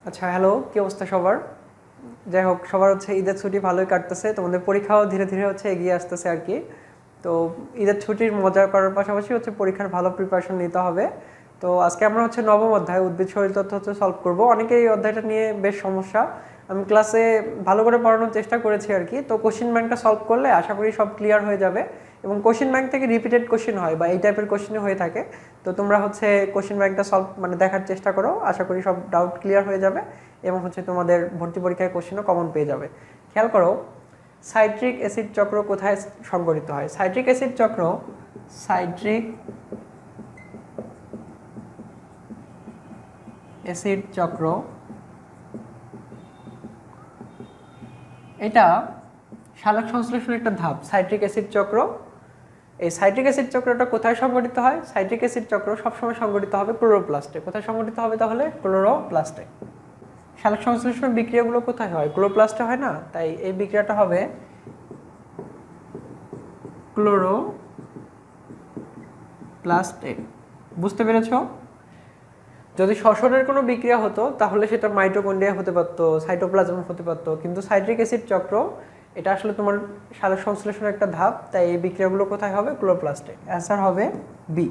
আচ্ছা, হ্যালো, কি অবস্থা সবার? যাই হোক, সবার হচ্ছে ঈদের ছুটি ভালোই কাটতেছে, তোমাদের পরীক্ষাও ধীরে ধীরে হচ্ছে এগিয়ে আসতেছে আর কি। তো ঈদের ছুটির মজা করার পাশাপাশি হচ্ছে পরীক্ষার ভালো প্রিপারেশন নিতে হবে। তো আজকে আমরা হচ্ছে নবম অধ্যায় উদ্ভিদ শরীর তত্ত্ব হচ্ছে সলভ করবো। অনেকেই এই অধ্যায়টা নিয়ে বেশ সমস্যা। আমি ক্লাসে ভালো করে পড়ানোর চেষ্টা করেছি আর কি। তো কোশ্চেন ব্যাংকটা সলভ করলে আশা করি সব ক্লিয়ার হয়ে যাবে, এবং কোশ্চেন ব্যাংক থেকে রিপিটেড কোশ্চেন হয় বা এই টাইপের কোশ্চেনই হয়ে থাকে। তো তোমরা হচ্ছে কোশ্চেন ব্যাংকটা সলভ দেখার চেষ্টা করো, আশা করি সব ডাউট ক্লিয়ার হয়ে যাবে এবং হচ্ছে তোমাদের ভর্তি পরীক্ষায় কোশ্চেনও কমন পেয়ে যাবে। খেয়াল করো, সাইট্রিক অ্যাসিড চক্র কোথায় সংঘটিত হয়? সাইট্রিক অ্যাসিড চক্র, সাইট্রিক অ্যাসিড চক্র এটা সালোক সংশ্লেষণের একটা ধাপ। সাইট্রিক অ্যাসিড চক্র, এই সাইট্রিক অ্যাসিড চক্রটা কোথায় সংঘটিত হয়? সাইট্রিক অ্যাসিড চক্র সবসময় সংঘটিত হবে ক্লোরোপ্লাস্টে। কোথায় সংঘটিত হবে তাহলে? ক্লোরোপ্লাস্টে। সালোক সংশ্লেষণ বিক্রিয়াগুলো কোথায় হয়? ক্লোরোপ্লাস্টে হয় না, তাই এই বিক্রিয়াটা হবে ক্লোরোপ্লাস্টে। বুঝতে পেরেছ? যদি শ্বসনের কোনো বিক্রিয়া হতো তাহলে সেটা মাইটোকন্ড্রিয়া হতে পারতো, সাইটোপ্লাজম হতে পারতো, কিন্তু সাইট্রিক অ্যাসিড চক্র এটা আসলে তোমার সালোক সংশ্লেষণের একটা ধাপ, তাই এই বিক্রিয়াগুলো কোথায় হবে? ক্লোরোপ্লাস্টে। অ্যান্সার হবে বি।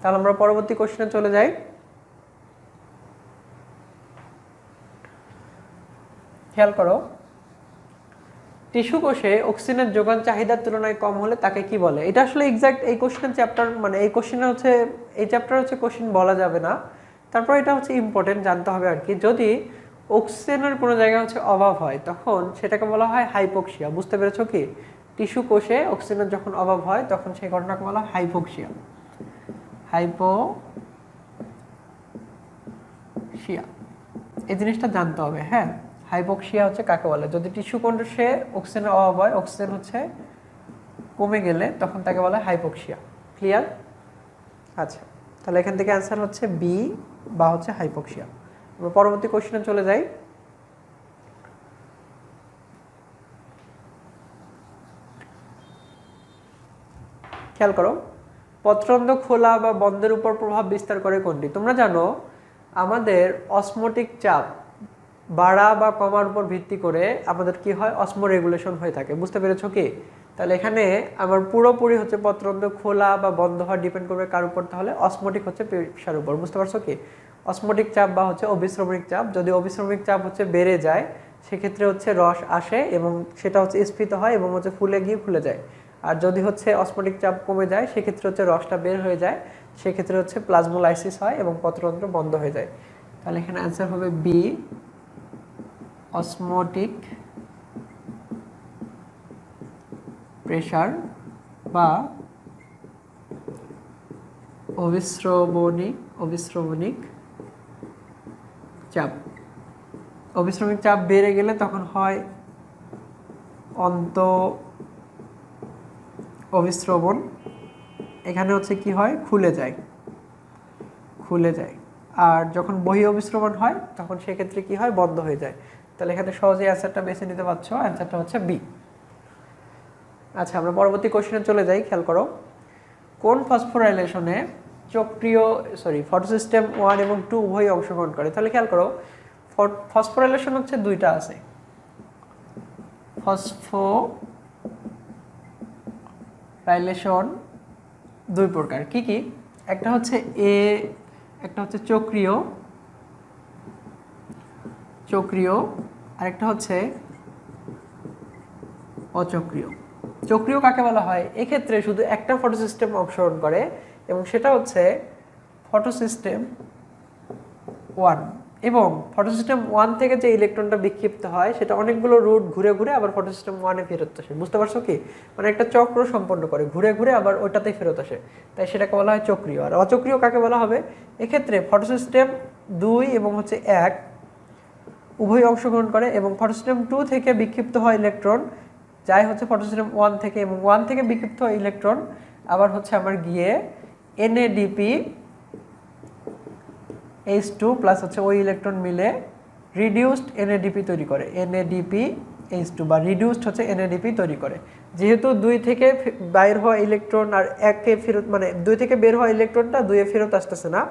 তাহলে আমরা পরবর্তী কোশ্চেনে চলে যাই। খেয়াল করো, টিস্যু কোষে অক্সিজেনের যোগান চাহিদার তুলনায় কম হলে তাকে কি বলে? এটা আসলে এক্সাক্ট এই কোশ্চেনের চ্যাপ্টার, এই কোশ্চেনে হচ্ছে এই চ্যাপ্টার হচ্ছে কোশ্চেন বলা যাবে না, তারপর এটা হচ্ছে ইম্পর্টেন্ট জানতে হবে আর কি। যদি অক্সিজেনের কোনো জায়গায় হচ্ছে অভাব হয় তখন সেটাকে বলা হয় হাইপোক্সিয়া। বুঝতে পেরেছো কি? টিস্যু কোষে অক্সিজেনের যখন অভাব হয় তখন সেই ঘটনাকে বলা হয় হাইপোক্সিয়া। হাইপোক্সিয়া, এই জিনিসটা জানতে হবে। হ্যাঁ, হাইপোক্সিয়া হচ্ছে কাকে বলে? যদি টিস্যু কোষে অক্সিজেনের অভাব হয়, অক্সিজেন হচ্ছে কমে গেলে তখন তাকে বলা হয় হাইপোক্সিয়া। ক্লিয়ার? আচ্ছা, তাহলে এখান থেকে অ্যান্সার হচ্ছে বি বা হচ্ছে হাইপোক্সিয়া। আমরা পরবর্তী কোশ্চেনে চলে যাই। খেয়াল করো, পত্ররন্ধ্র খোলা বা বন্ধের উপর প্রভাব বিস্তার করে কোনটি? তোমরা জানো আমাদের অসমোটিক চাপ বাড়া বা কমার উপর ভিত্তি করে আমাদের কি হয়? অসমো রেগুলেশন হয়ে থাকে। বুঝতে পেরেছো কি? তাহলে এখানে আমার পুরোপুরি হচ্ছে পত্ররন্ধ্র খোলা বা বন্ধ হওয়া ডিপেন্ড করবে কার উপর? তাহলে অসমোটিক হচ্ছে প্রেসার উপর। বুঝতে পারছো কি? অসমোটিক চাপ বা হচ্ছে অবিশ্রমিক চাপ, যদি অবিশ্রমিক চাপ হচ্ছে বেড়ে যায় সেক্ষেত্রে হচ্ছে রস আসে এবং সেটা হচ্ছে স্ফীত হয় এবং হচ্ছে ফুলে গিয়ে খুলে যায়। আর যদি হচ্ছে অসমোটিক চাপ কমে যায় সেক্ষেত্রে হচ্ছে রসটা বের হয়ে যায়, সেক্ষেত্রে হচ্ছে প্লাজমোলাইসিস হয় এবং পত্ররন্ধ্র বন্ধ হয়ে যায়। তাহলে এখানে অ্যান্সার হবে বি, অসমোটিক প্রেসার বা অবিশ্রবণিক চাপ। অবিশ্রমিক চাপ বেড়ে গেলে তখন হয় অন্ত অবিশ্রবণ, এখানে হচ্ছে কি হয়? খুলে যায়। আর যখন বহি অবিশ্রবণ হয় তখন সেক্ষেত্রে কি হয়? বন্ধ হয়ে যায়। তাহলে এখানে সহজেই অ্যান্সারটা বেছে নিতে পারছো, অ্যান্সারটা হচ্ছে বি। আচ্ছা, আমরা পরবর্তী কোশ্চেনে চলে যাই। খেয়াল করো, কোন ফসফোরাইলেশনে ফটোসিস্টেম 1 এবং 2 উভয়ই অংশগ্রহণ করে? তাহলে খেয়াল করো, ফসফোরাইলেশন হচ্ছে দুইটা আছে। ফসফোরাইলেশন দুই প্রকার। কি কি? একটা হচ্ছে একটা হচ্ছে চক্রীয়, আর একটা হচ্ছে অচক্রীয়। চক্রীয় কাকে বলা হয়? এক্ষেত্রে শুধু একটা ফটোসিস্টেম অংশগ্রহণ করে এবং সেটা হচ্ছে ফটোসিস্টেম 1, এবং ফটোসিস্টেম 1 থেকে যে ইলেকট্রনটা বিক্ষিপ্ত হয় সেটা অনেকগুলো রুট ঘুরে ঘুরে আবার ফটোসিস্টেম 1-এ ফেরত আসে। বুঝতে পারছো কি? একটা চক্র সম্পন্ন করে, ঘুরে ঘুরে আবার ওইটাতেই ফেরত আসে, তাই সেটাকে বলা হয় চক্রীয়। আর অচক্রীয় কাকে বলা হবে? এক্ষেত্রে ফটোসিস্টেম 2 এবং হচ্ছে 1 উভয় অংশগ্রহণ করে এবং ফটোসিস্টেম 2 থেকে বিক্ষিপ্ত হয় ইলেকট্রন যাই হচ্ছে ফটোসিস্টেম 1 থেকে, এবং 1 থেকে বিক্ষিপ্ত হয় ইলেকট্রন আবার হচ্ছে আমার গিয়ে NADP H2 প্লাস হচ্ছে ওই ইলেকট্রন মিলে রিডিউসড NADP তৈরি করে। NADP H2 বা রিডিউসড হচ্ছে NADP তৈরি করে। যেহেতু 2 থেকে বাইর হওয়া ইলেকট্রন আর 1-এ ফেরত 2 থেকে বের হওয়া ইলেকট্রনটা 2-এ ফেরত আসতেছে না,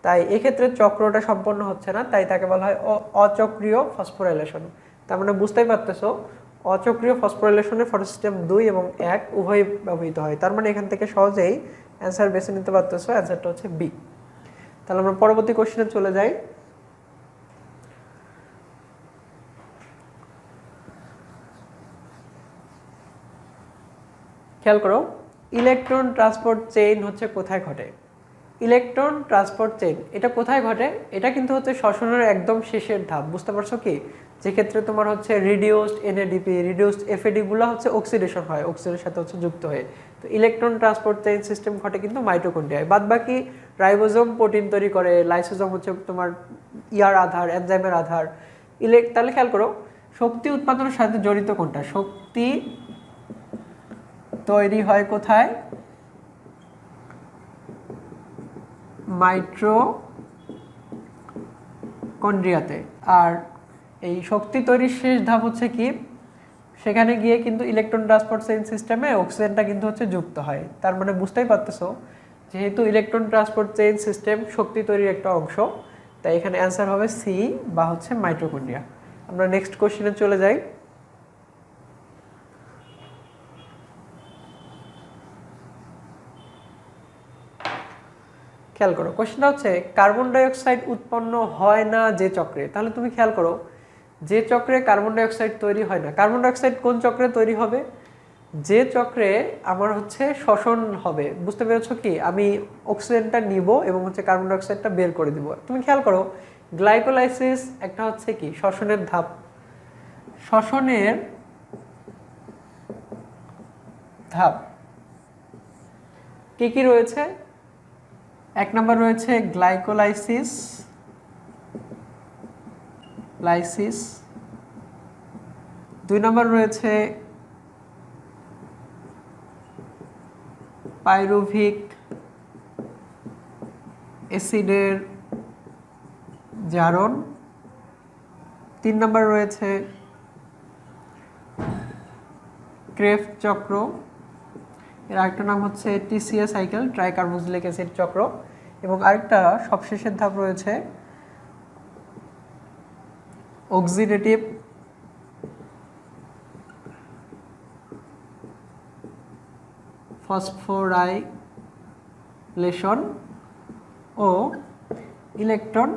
তাই এক্ষেত্রে চক্রটা সম্পন্ন হচ্ছে না, তাই তাকে বলা হয় অচক্রীয় ফসফোরাইলেশন। তার মানে বুঝতেই পারতেছো অচক্রীয় ফসফোরাইলেশনে ফটোসিস্টেম 2 এবং 1 উভয়ই ব্যবহৃত হয়। তার মানে এখান থেকে সহজেই অ্যান্সার বেছে নিতে পারতেছো, অ্যান্সারটা হচ্ছে বি। তাহলে আমরা পরবর্তী কোশ্চেনে চলে যাই। খেয়াল করো, ইলেকট্রন ট্রান্সপোর্ট চেইন হচ্ছে কোথায় ঘটে? ইলেকট্রন ট্রান্সপোর্ট চেইন এটা কোথায় ঘটে? এটা কিন্তু হচ্ছে শ্বসনের একদম শেষের ধাপ, বুঝতে পারছো কি? যে ক্ষেত্রে তোমার হচ্ছে রিডিউসড এনএডিপি, রিডিউসড এফএডি গুলো হচ্ছে অক্সিডেশন হয়, অক্সিজেনের সাথে হচ্ছে যুক্ত হয়ে। তো ইলেকট্রন ট্রান্সপোর্ট চেইন সিস্টেম ঘটে কিন্তু মাইটোকন্ড্রিয়ায়। বাদ বাকি রাইবোজোম প্রোটিন তৈরি করে, লাইসোজোম হচ্ছে তোমার ইয়ার আধার, এনজাইমের আধার। তাহলে খেয়াল করো, শক্তি উৎপাদনের সাথে জড়িত কোনটা? শক্তি তৈরি হয় কোথায়? মাইটোকন্ড্রিয়াতে। আর এই শক্তি তৈরির শেষ ধাপ হচ্ছে কি? সেখানে গিয়ে কিন্তু ইলেকট্রন ট্রান্সপোর্ট চেইন সিস্টেমে অক্সিজেনটা কিন্তু হচ্ছে যুক্ত হয়। তার মানে বুঝতেই পারতেছো যেহেতু ইলেকট্রন ট্রান্সপোর্ট চেইন সিস্টেম শক্তি তৈরির একটা অংশ, তাই এখানে অ্যান্সার হবে সি বা হচ্ছে মাইটোকন্ড্রিয়া। আমরা নেক্সট কোশ্চেনে চলে যাই। খেয়াল করো, কোশ্চেনটা হচ্ছে কার্বন ডাইঅক্সাইড উৎপন্ন হয় না যে চক্রে। তাহলে তুমি খেয়াল করো, যে চক্রে কার্বন ডাইঅক্সাইড তৈরি হয় না, কার্বন ডাইঅক্সাইড কোন চক্রে তৈরি হবে? যে চক্রে আমার হচ্ছে শ্বসন হবে। বুঝতে পেরেছো কি? আমি অক্সিজেনটা নিব এবং হচ্ছে কার্বন ডাইঅক্সাইডটা বের করে দিব। তুমি খেয়াল করো, গ্লাইকোলাইসিস একটা হচ্ছে কি শ্বসনের ধাপ। শ্বসনের ধাপ কি কি রয়েছে? এক নম্বর রয়েছে গ্লাইকোলাইসিস, দুই নম্বর রয়েছে পাইরুভিক অ্যাসিডের জারণ, তিন নম্বর রয়েছে ক্রেফট চক্র, এর আরেকটা নাম হচ্ছে টিসিএ সাইকেল, ট্রাইকার্বক্সিলিক অ্যাসিড চক্র, এবং আরেকটা সবশেষের ধাপ রয়েছে অক্সিডেটিভ ফসফোরাইলেশন ও ইলেকট্রন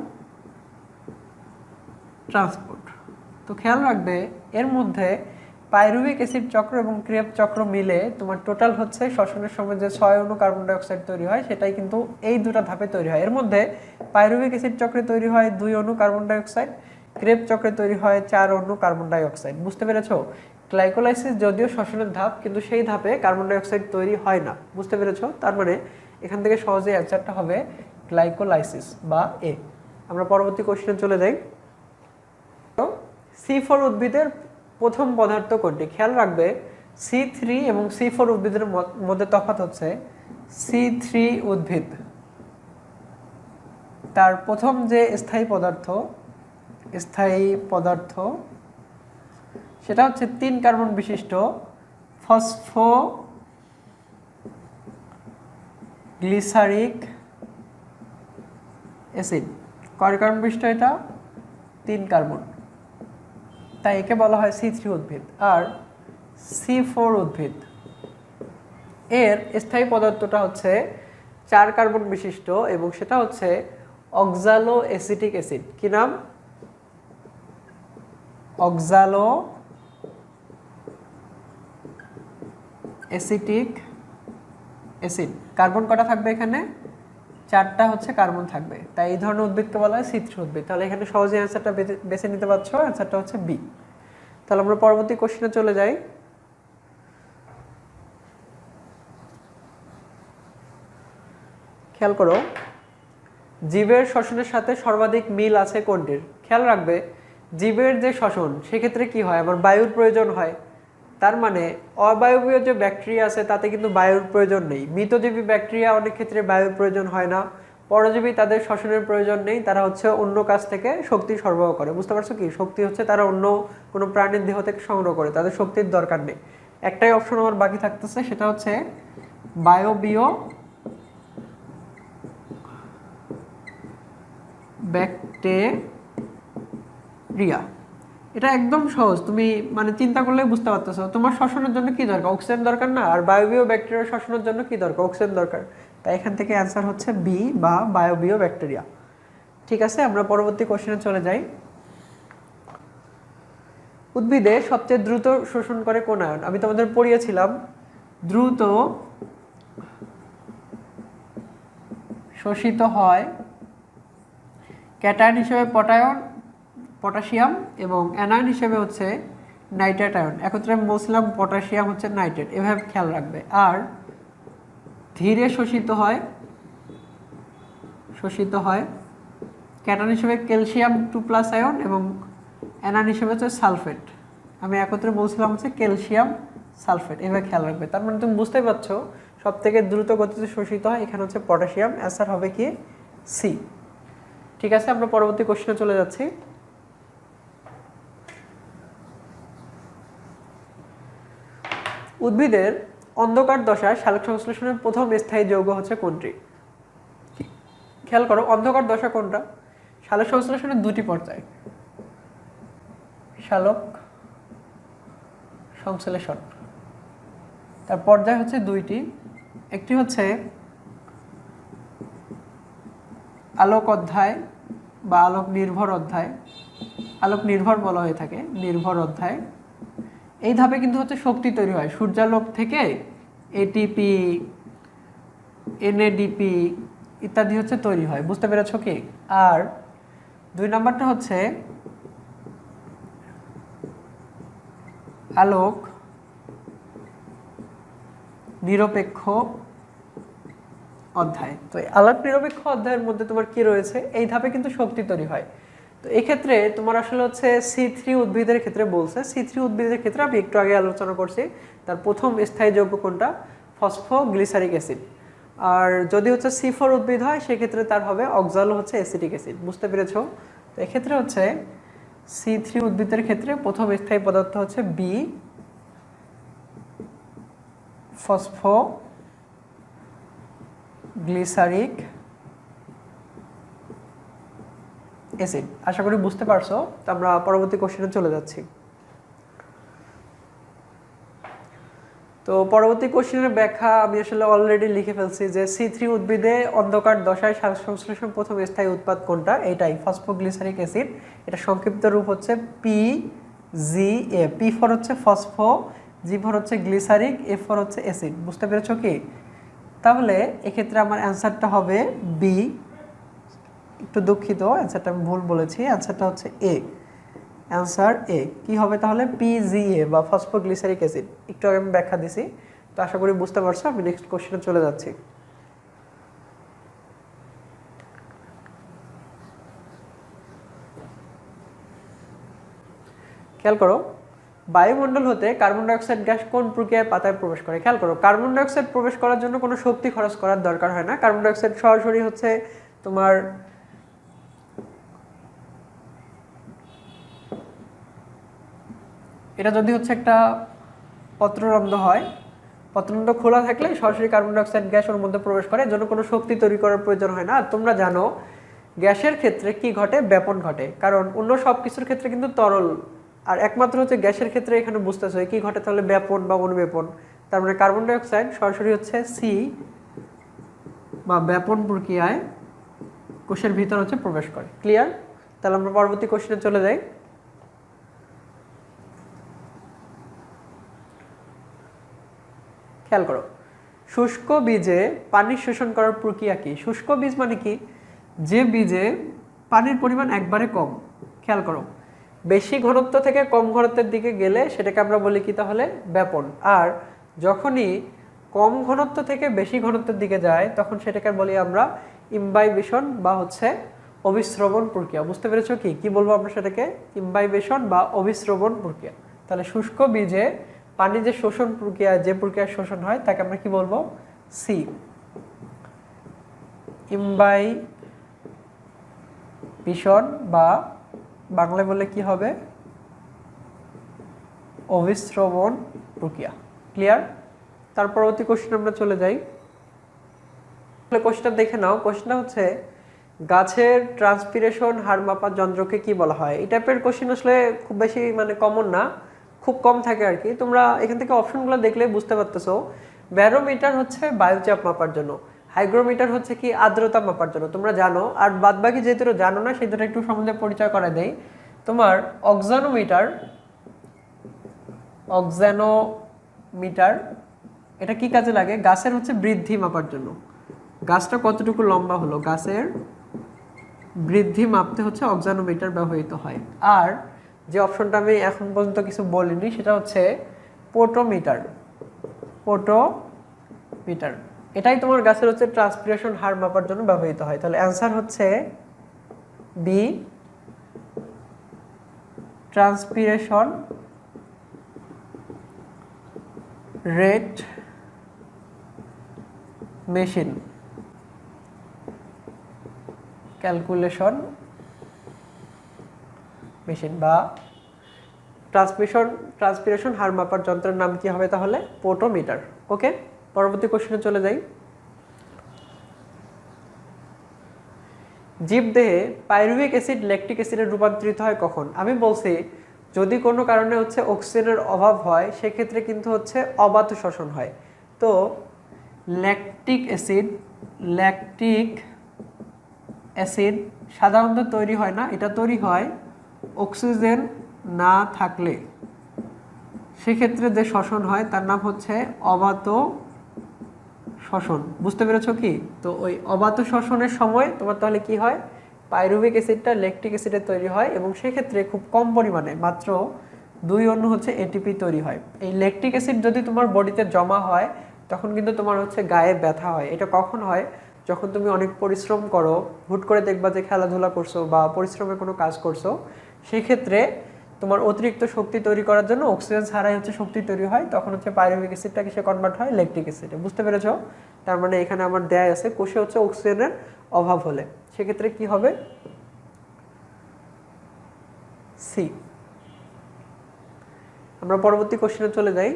ট্রান্সপোর্ট। তো খেয়াল রাখবে এর মধ্যে পাইরুভিক অ্যাসিড চক্র এবং ক্রেফট চক্র মিলে তোমার টোটাল হচ্ছে শ্বসনের সময় যে 6 অণু কার্বন ডাইঅক্সাইড তৈরি হয় সেটাই কিন্তু এই দুটো ধাপে তৈরি হয়। এর মধ্যে পাইরুভিক অ্যাসিড চক্রে তৈরি হয় 2 অণু কার্বন ডাইঅক্সাইড, ক্রেফট চক্রে তৈরি হয় 4 অণু কার্বন ডাইঅক্সাইড। বুঝতে পেরেছো? গ্লাইকোলাইসিস যদিও শ্বসনের ধাপ, কিন্তু সেই ধাপে কার্বন ডাইঅক্সাইড তৈরি হয় না। বুঝতে পেরেছো? তার মানে এখান থেকে সহজেই অ্যান্সারটা হবে গ্লাইকোলাইসিস বা এ। আমরা পরবর্তী কোশ্চেনে চলে যাই। C4 উদ্ভিদের প্রথম পদার্থ কোনটি? খেয়াল রাখবে C3 এবং C4 উদ্ভিদের মধ্যে তফাৎ হচ্ছে C3 উদ্ভিদ তার প্রথম যে স্থায়ী পদার্থ সেটা হচ্ছে 3 কার্বন বিশিষ্ট ফসফোগ্লিসারিক অ্যাসিড। কয় কার্বন বিশিষ্ট? এটা 3 কার্বন, তাই একে বলা হয় C3 উদ্ভিদ। আর C4 উদ্ভিদ এর স্থায়ী পদার্থটা হচ্ছে 4 কার্বন বিশিষ্ট এবং সেটা হচ্ছে অক্সালো অ্যাসিটিক অ্যাসিড। কি নাম? অক্সালো অ্যাসিটিক অ্যাসিড। কার্বন কটা থাকবে এখানে? 4টা হচ্ছে কার্বন থাকবে, তাই এই ধরনের উদ্ভিদকে বলা হয় C3 উদ্ভিদ। তাহলে এখানে সহজে অ্যান্সারটা বেছে নিতে পারছো, অ্যান্সারটা হচ্ছে বি। তাহলে আমরা পরবর্তী কোশ্চেনে চলে যাই। খেয়াল করো, জীবের শ্বসনের সাথে সর্বাধিক মিল আছে কোনটির? খেয়াল রাখবে জীবের যে শ্বসন সেক্ষেত্রে কি হয়? আমার বায়ুর প্রয়োজন হয়। তার মানে অবায়বীয় যে ব্যাকটেরিয়া আছে তাতে কিন্তু বায়ুর প্রয়োজন নেই। মৃতজীবী ব্যাকটেরিয়া অনেক ক্ষেত্রে বায়ুর প্রয়োজন হয় না। পরজীবী তাদের শ্বসনের প্রয়োজন নেই, তারা হচ্ছে অন্য কাছ থেকে শক্তি সরবরাহ করে। বুঝতে পারছো কি? শক্তি হচ্ছে তারা অন্য কোনো প্রাণীর দেহ থেকে সংগ্রহ করে, তাদের শক্তির দরকার নেই। একটাই অপশন আমার বাকি থাকতেছে, সেটা হচ্ছে বায়বীয় ব্যাকটেরিয়া। এটা একদম সহজ, তুমি মানে চিন্তা করলে বুঝতে পারতেছো। তোমার শ্বসনের জন্য কি দরকার? অক্সিজেন দরকার না? আর বায়বীয় ব্যাকটেরিয়া শ্বসনের জন্য কি দরকার? অক্সিজেন দরকার। তাই এখান থেকে অ্যান্সার হচ্ছে বি বা বায়বীয় ব্যাকটেরিয়া। ঠিক আছে, আমরা পরবর্তী কোশ্চেনে চলে যাই। উদ্ভিদে সবচেয়ে দ্রুত শোষণ করে কোন আয়ন? আমি তোমাদের পড়িয়েছিলাম দ্রুত শোষিত হয় ক্যাটায়ন হিসেবে পটাশিয়াম এবং অ্যানায়ন হিসেবে হচ্ছে নাইট্রেট আয়ন। একত্রে আমি বলছিলাম পটাশিয়াম হচ্ছে নাইট্রেট, এভাবে খেয়াল রাখবে। আর ধীরে শোষিত হয় ক্যাটায়ন হিসেবে ক্যালসিয়াম 2+ আয়ন এবং অ্যানায়ন হিসেবে হচ্ছে সালফেট। আমি একত্রে বলছিলাম হচ্ছে ক্যালসিয়াম সালফেট, এভাবে খেয়াল রাখবে। তার মানে তুমি বুঝতেই পারছো সব থেকে দ্রুত গতিতে শোষিত হয় এখানে হচ্ছে পটাশিয়াম। অ্যান্সার হবে কি? সি। ঠিক আছে, আমরা পরবর্তী কোশ্চেনে চলে যাচ্ছি। উদ্ভিদের অন্ধকার দশায় সালোক সংশ্লেষণের প্রথম স্থায়ী যৌগ হচ্ছে কোনটি? খেয়াল করো, অন্ধকার দশা কোনটা? সালোক সংশ্লেষণের দুটি পর্যায়, সালোক সংশ্লেষণ তার পর্যায় হচ্ছে দুইটি। একটি হচ্ছে আলোক অধ্যায় বা আলোক নির্ভর অধ্যায়, আলোক নির্ভর বলা হয়ে থাকে, নির্ভর অধ্যায়। এই ধাপে কিন্তু হচ্ছে শক্তি তৈরি হয় সূর্যালোক থেকে, এটিপি, এনএডিপি ইত্যাদি হচ্ছে তৈরি হয়। বুঝতে পেরেছ কি? আর 2 নম্বরটা হচ্ছে আলোক নিরপেক্ষ অধ্যায়। তো আলোক নিরপেক্ষ অধ্যায়ের মধ্যে তোমার কি রয়েছে? এই ধাপে কিন্তু শক্তি তৈরি হয়। তো এই ক্ষেত্রে তোমার আসলে হচ্ছে C3 উদ্ভিদের ক্ষেত্রে বলছে। C3 উদ্ভিদের ক্ষেত্রে আমি একটু আগে আলোচনা করছি তার প্রথম স্থায়ী যৌগ কোনটা? Phosphoglyceric acid. আর যদি হচ্ছে C4 উদ্ভিদ হয় সেক্ষেত্রে তার হবে অক্সালো হচ্ছে অ্যাসিটিক অ্যাসিড। বুঝতে পেরেছো? তো এক্ষেত্রে হচ্ছে C3 উদ্ভিদের ক্ষেত্রে প্রথম স্থায়ী পদার্থ হচ্ছে বি, ফসফোগ্লিসারিক অ্যাসিড। আশা করি বুঝতে পারছো। তো আমরা পরবর্তী কোশ্চেনে চলে যাচ্ছি। তো পরবর্তী কোশ্চেনের ব্যাখ্যা আমি আসলে অলরেডি লিখে ফেলছি যে C3 উদ্ভিদে অন্ধকার দশায় সালোক সংশ্লেষণ প্রথম স্থায়ী উৎপাদ কোনটা? এটাই ফসফোগ্লিসারিক অ্যাসিড। এটা সংক্ষিপ্ত রূপ হচ্ছে PGA। P ফর হচ্ছে ফসফো, G ফর হচ্ছে গ্লিসারিক, F ফর হচ্ছে অ্যাসিড। বুঝতে পেরেছো কি? তাহলে এক্ষেত্রে আমার অ্যান্সারটা হবে বি। একটু দুঃখিত, অ্যান্সারটা আমি ভুল বলেছি, অ্যান্সারটা হচ্ছে এ। অ্যান্সার এ কি হবে তাহলে? PGA বা ফসফোগ্লিসারিক অ্যাসিড। একটু আগে আমি ব্যাখ্যা দিছি। তো আশা করি বুঝতে পারছো। আমি নেক্সট কোশ্চেনে চলে যাচ্ছি। খেয়াল করো, বায়ুমণ্ডল হতে কার্বন ডাইঅক্সাইড গ্যাস কোন প্রক্রিয়ায় পাতায় প্রবেশ করে? খেয়াল করো, কার্বন ডাইঅক্সাইড প্রবেশ করার জন্য কোনো শক্তি খরচ করার দরকার হয় না। কার্বন ডাইঅক্সাইড সরাসরি হচ্ছে তোমার এটা যদি হচ্ছে একটা পত্ররন্ধ্র হয়, পত্ররন্ধ্র খোলা থাকলে সরাসরি কার্বন ডাইঅক্সাইড গ্যাস ওর মধ্যে প্রবেশ করে, এর জন্য কোনো শক্তি তৈরি করার প্রয়োজন হয় না। আর তোমরা জানো গ্যাসের ক্ষেত্রে কি ঘটে? ব্যাপন ঘটে। কারণ অন্য সব কিছুর ক্ষেত্রে কিন্তু তরল, আর একমাত্র হচ্ছে গ্যাসের ক্ষেত্রে এখানে বুঝতেছো কি ঘটে তাহলে? ব্যাপন বা অনুব্যাপন। তার মানে কার্বন ডাইঅক্সাইড সরাসরি হচ্ছে সি বা ব্যাপন প্রক্রিয়ায় কোষের ভিতর হচ্ছে প্রবেশ করে। ক্লিয়ার? তাহলে আমরা পরবর্তী কোশ্চেনে চলে যাই। খেয়াল করো, শুষ্ক বীজে পানি শোষণ করার প্রক্রিয়া কি? শুষ্ক বীজ মানে কি? যে বীজে পানির পরিমাণ একবারে কম। খেয়াল করো, বেশি ঘনত্ব থেকে কম ঘনত্বের দিকে গেলে সেটাকে আমরা বলি কি তাহলে? ব্যাপন। আর যখনই কম ঘনত্ব থেকে বেশি ঘনত্বের দিকে যায় তখন সেটাকে বলি আমরা ইমবাইবেশন বা হচ্ছে অভিস্রবণ প্রক্রিয়া। বুঝতে পেরেছো কি? কি বলবো আমরা সেটাকে? ইমবাইবেশন বা অভিস্রবণ প্রক্রিয়া। তাহলে শুষ্ক বীজে পানি যে শোষণ প্রক্রিয়া, যে প্রক্রিয়ায় শোষণ হয় তাকে আমরা কি বলবো? সি, ইমবাইবেশন বা বাংলায় বললে কি হবে? অভিস্রবণ প্রক্রিয়া। ক্লিয়ার? তার পরবর্তী কোশ্চেন আমরা চলে যাই। কোশ্চেনটা দেখে নাও। কোশ্চেনটা হচ্ছে গাছের ট্রান্সপিরেশন হার মাপার যন্ত্রকে কি বলা হয়? এই টাইপের কোশ্চেন আসলে খুব বেশি মানে কমন না, খুব কম থাকে আর কি। তোমরা এখান থেকে অপশনগুলো দেখলে বুঝতে পারতেছো। ব্যারোমিটার হচ্ছে বায়ুচাপ মাপার জন্য, হাইগ্রোমিটার হচ্ছে কি আর্দ্রতা মাপার জন্য, তোমরা জানো। আর বাদবাকি যেহেতু জানো না সেই দুটো একটু সম্বন্ধে পরিচয় করে দেই। তোমার অক্সানোমিটার এটা কি কাজে লাগে? গাছের হচ্ছে বৃদ্ধি মাপার জন্য, গাছটা কতটুকু লম্বা হলো, গাছের বৃদ্ধি মাপতে হচ্ছে অক্সানোমিটার ব্যবহৃত হয়। আর যে অপশনটা আমি এখন পর্যন্ত কিছু বলিনি সেটা হচ্ছে পোটোমিটার। এটাই তোমার গাছের হচ্ছে ট্রান্সপিরেশন হার মাপার জন্য ব্যবহৃত হয়। তাহলে অ্যান্সার হচ্ছে B, transpiration rate machine, calculation machine বা ট্রান্সপিরেশন হার মাপার যন্ত্রের নাম কি হবে তাহলে? পোটোমিটার। ওকে, পরবর্তী কোশ্চেনে চলে যাই। জীবদেহে পাইরুভিক অ্যাসিড ল্যাকটিক অ্যাসিডে রূপান্তরিত হয় কখন? আমি বলছি যদি কোনো কারণে হচ্ছে অক্সিজেনের অভাব হয় সেক্ষেত্রে কিন্তু হচ্ছে অবাত শ্বসন হয়। তো ল্যাকটিক অ্যাসিড সাধারণত তৈরি হয় না, এটা তৈরি হয় অক্সিজেন না থাকলে। সেক্ষেত্রে যে শ্বসন হয় তার নাম হচ্ছে অবাত শ্বসন। বুঝতে পেরেছো কি? তো ওই অবাত শ্বসনের সময় তোমার তাহলে কি হয়, পাইরুভিক অ্যাসিডটা ল্যাকটিক অ্যাসিডে তৈরি হয় এবং সেক্ষেত্রে খুব কম পরিমাণে মাত্র 2 অণু হচ্ছে এটিপি তৈরি হয়। এই ল্যাকটিক অ্যাসিড যদি তোমার বডিতে জমা হয় তখন কিন্তু তোমার হচ্ছে গায়ে ব্যথা হয়। এটা কখন হয়? যখন তুমি অনেক পরিশ্রম করো, হুট করে দেখবা যে খেলাধুলা করছো বা পরিশ্রমের কোনো কাজ করছো, সেই ক্ষেত্রে তোমার অতিরিক্ত শক্তি তৈরি করার জন্য অক্সিজেন ছাড়াই হচ্ছে শক্তি তৈরি হয়, তখন হচ্ছে পাইরুভিক অ্যাসিডটা কিসে কনভার্ট হয়? ল্যাকটিক অ্যাসিডে। বুঝতে পেরেছো? তার মানে এখানে আমার দেয়া আছে কোষে হচ্ছে অক্সিজেনের অভাব হলে সেক্ষেত্রে কি হবে? সি। আমরা পরবর্তী কোশ্চেনে চলে যাই।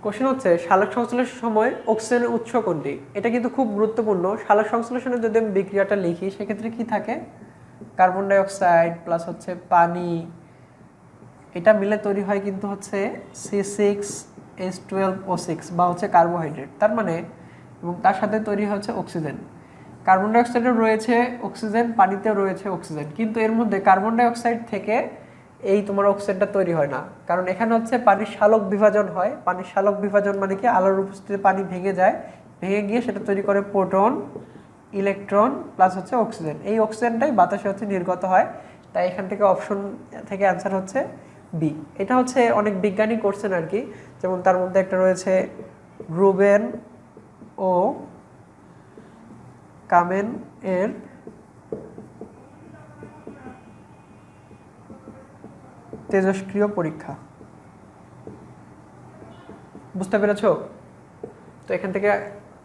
কোশ্চেন হচ্ছে সালোক সংশ্লেষণের সময় অক্সিজেনের উৎস কোনটি? এটা কিন্তু খুব গুরুত্বপূর্ণ। সালোক সংশ্লেষণে যদি আমি বিক্রিয়াটা লিখি সেক্ষেত্রে কি থাকে? কার্বন ডাই অক্সাইড প্লাস হচ্ছে পানি, এটা মিলে তৈরি হয় কিন্তু হচ্ছে C6H12O6 বা হচ্ছে কার্বোহাইড্রেট। তার মানে এবং তার সাথে তৈরি হচ্ছে অক্সিজেন। কার্বন ডাই অক্সাইডেও রয়েছে অক্সিজেন, পানিতেও রয়েছে অক্সিজেন, কিন্তু এর মধ্যে কার্বন ডাই অক্সাইড থেকে এই তোমার অক্সিজেনটা তৈরি হয় না, কারণ এখানে হচ্ছে পানির সালোক বিভাজন হয়। পানির সালোক বিভাজন মানে কি? আলোর উপস্থিতিতে পানি ভেঙে যায়, ভেঙে গিয়ে সেটা তৈরি করে প্রোটন, ইলেকট্রন প্লাস হচ্ছে অক্সিজেন। এই অক্সিজেনটাই বাতাসে হচ্ছে নির্গত হয়। তাই এখান থেকে অপশন থেকে অ্যান্সার হচ্ছে বি। এটা হচ্ছে অনেক বিজ্ঞানী করছেন আর কি, যেমন তার মধ্যে একটা রয়েছে রুবেন ও কামেন এর তেজস্ক্রিয় পরীক্ষা। বুঝতে পেরেছো? তো এখান থেকে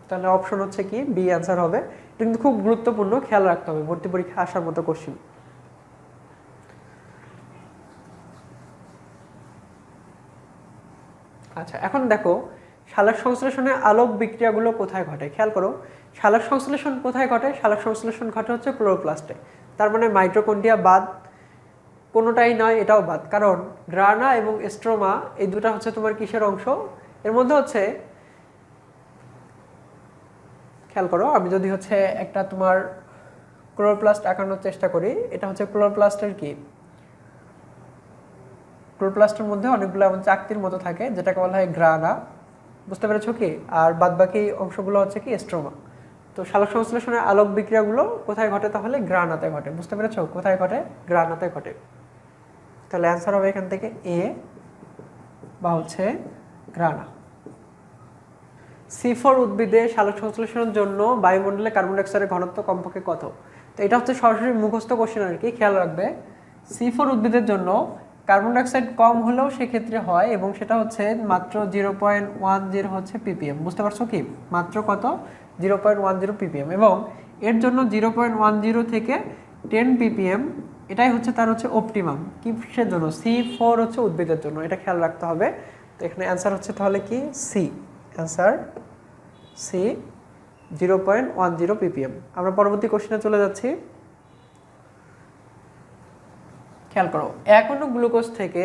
তাহলে অপশন হচ্ছে কি? বি অ্যান্সার হবে। এটা কিন্তু খুব গুরুত্বপূর্ণ, খেয়াল রাখতে হবে, ভর্তি পরীক্ষা আসার মতো কোশ্চেন। আচ্ছা, এখন দেখো সালোক সংশ্লেষণে আলোক বিক্রিয়াগুলো কোথায় ঘটে? খেয়াল করো, সালোক সংশ্লেষণ কোথায় ঘটে? সালোক সংশ্লেষণ ঘটে হচ্ছে ক্লোরোপ্লাস্টে। তার মানে মাইটোকন্ড্রিয়া বাদ, কোনোটাই নয়, এটাও বাদ, কারণ গ্রানা এবং স্ট্রোমা এই দুটা হচ্ছে তোমার কিসের অংশ? এর মধ্যে হচ্ছে খেয়াল করো, আমি যদি হচ্ছে একটা তোমার ক্লোরোপ্লাস্ট আঁকানোর চেষ্টা করি, এটা হচ্ছে ক্লোরোপ্লাস্টের কি? ক্লোরোপ্লাস্টের মধ্যে অনেকগুলো এমন চাকতির মতো থাকে যেটাকে বলা হয় গ্রানা। বুঝতে পেরেছো কি? আর বাদবাকি অংশগুলো হচ্ছে কি? স্ট্রোমা। তো সালোক সংশ্লেষণের আলোক বিক্রিয়াগুলো কোথায় ঘটে তাহলে? গ্রানাতে ঘটে। বুঝতে পেরেছো? কোথায় ঘটে? গ্রানাতে ঘটে। তাহলে অ্যান্সার হবে এখান থেকে এ বা হচ্ছে গ্রানা। C4 উদ্ভিদে সালোক সংশ্লেষণের জন্য বায়ুমণ্ডলে কার্বন ডাই অক্সাইডের ঘনত্ব কমপক্ষে কত? তো এটা হচ্ছে সরাসরি মুখস্থ কোশ্চেন আর কি, খেয়াল রাখবে। C4 উদ্ভিদের জন্য কার্বন ডাই অক্সাইড কম হলেও সেক্ষেত্রে হয় এবং সেটা হচ্ছে মাত্র 0.10 হচ্ছে ppm। বুঝতে পারছো কি? মাত্র কত? 0.10 ppm। এবং এর জন্য 0.10 থেকে 10 ppm এটাই হচ্ছে তার হচ্ছে অপটিমাম। কিসের জন্য? C4 হচ্ছে উদ্ভিদের জন্য, এটা খেয়াল রাখতে হবে। তো এখানে অ্যান্সার হচ্ছে তাহলে কি সি, অ্যান্সার সি 0.10 ppm। আমরা পরবর্তী কোশ্চেনে চলে যাচ্ছি। খেয়াল করো, এক অণু গ্লুকোজ থেকে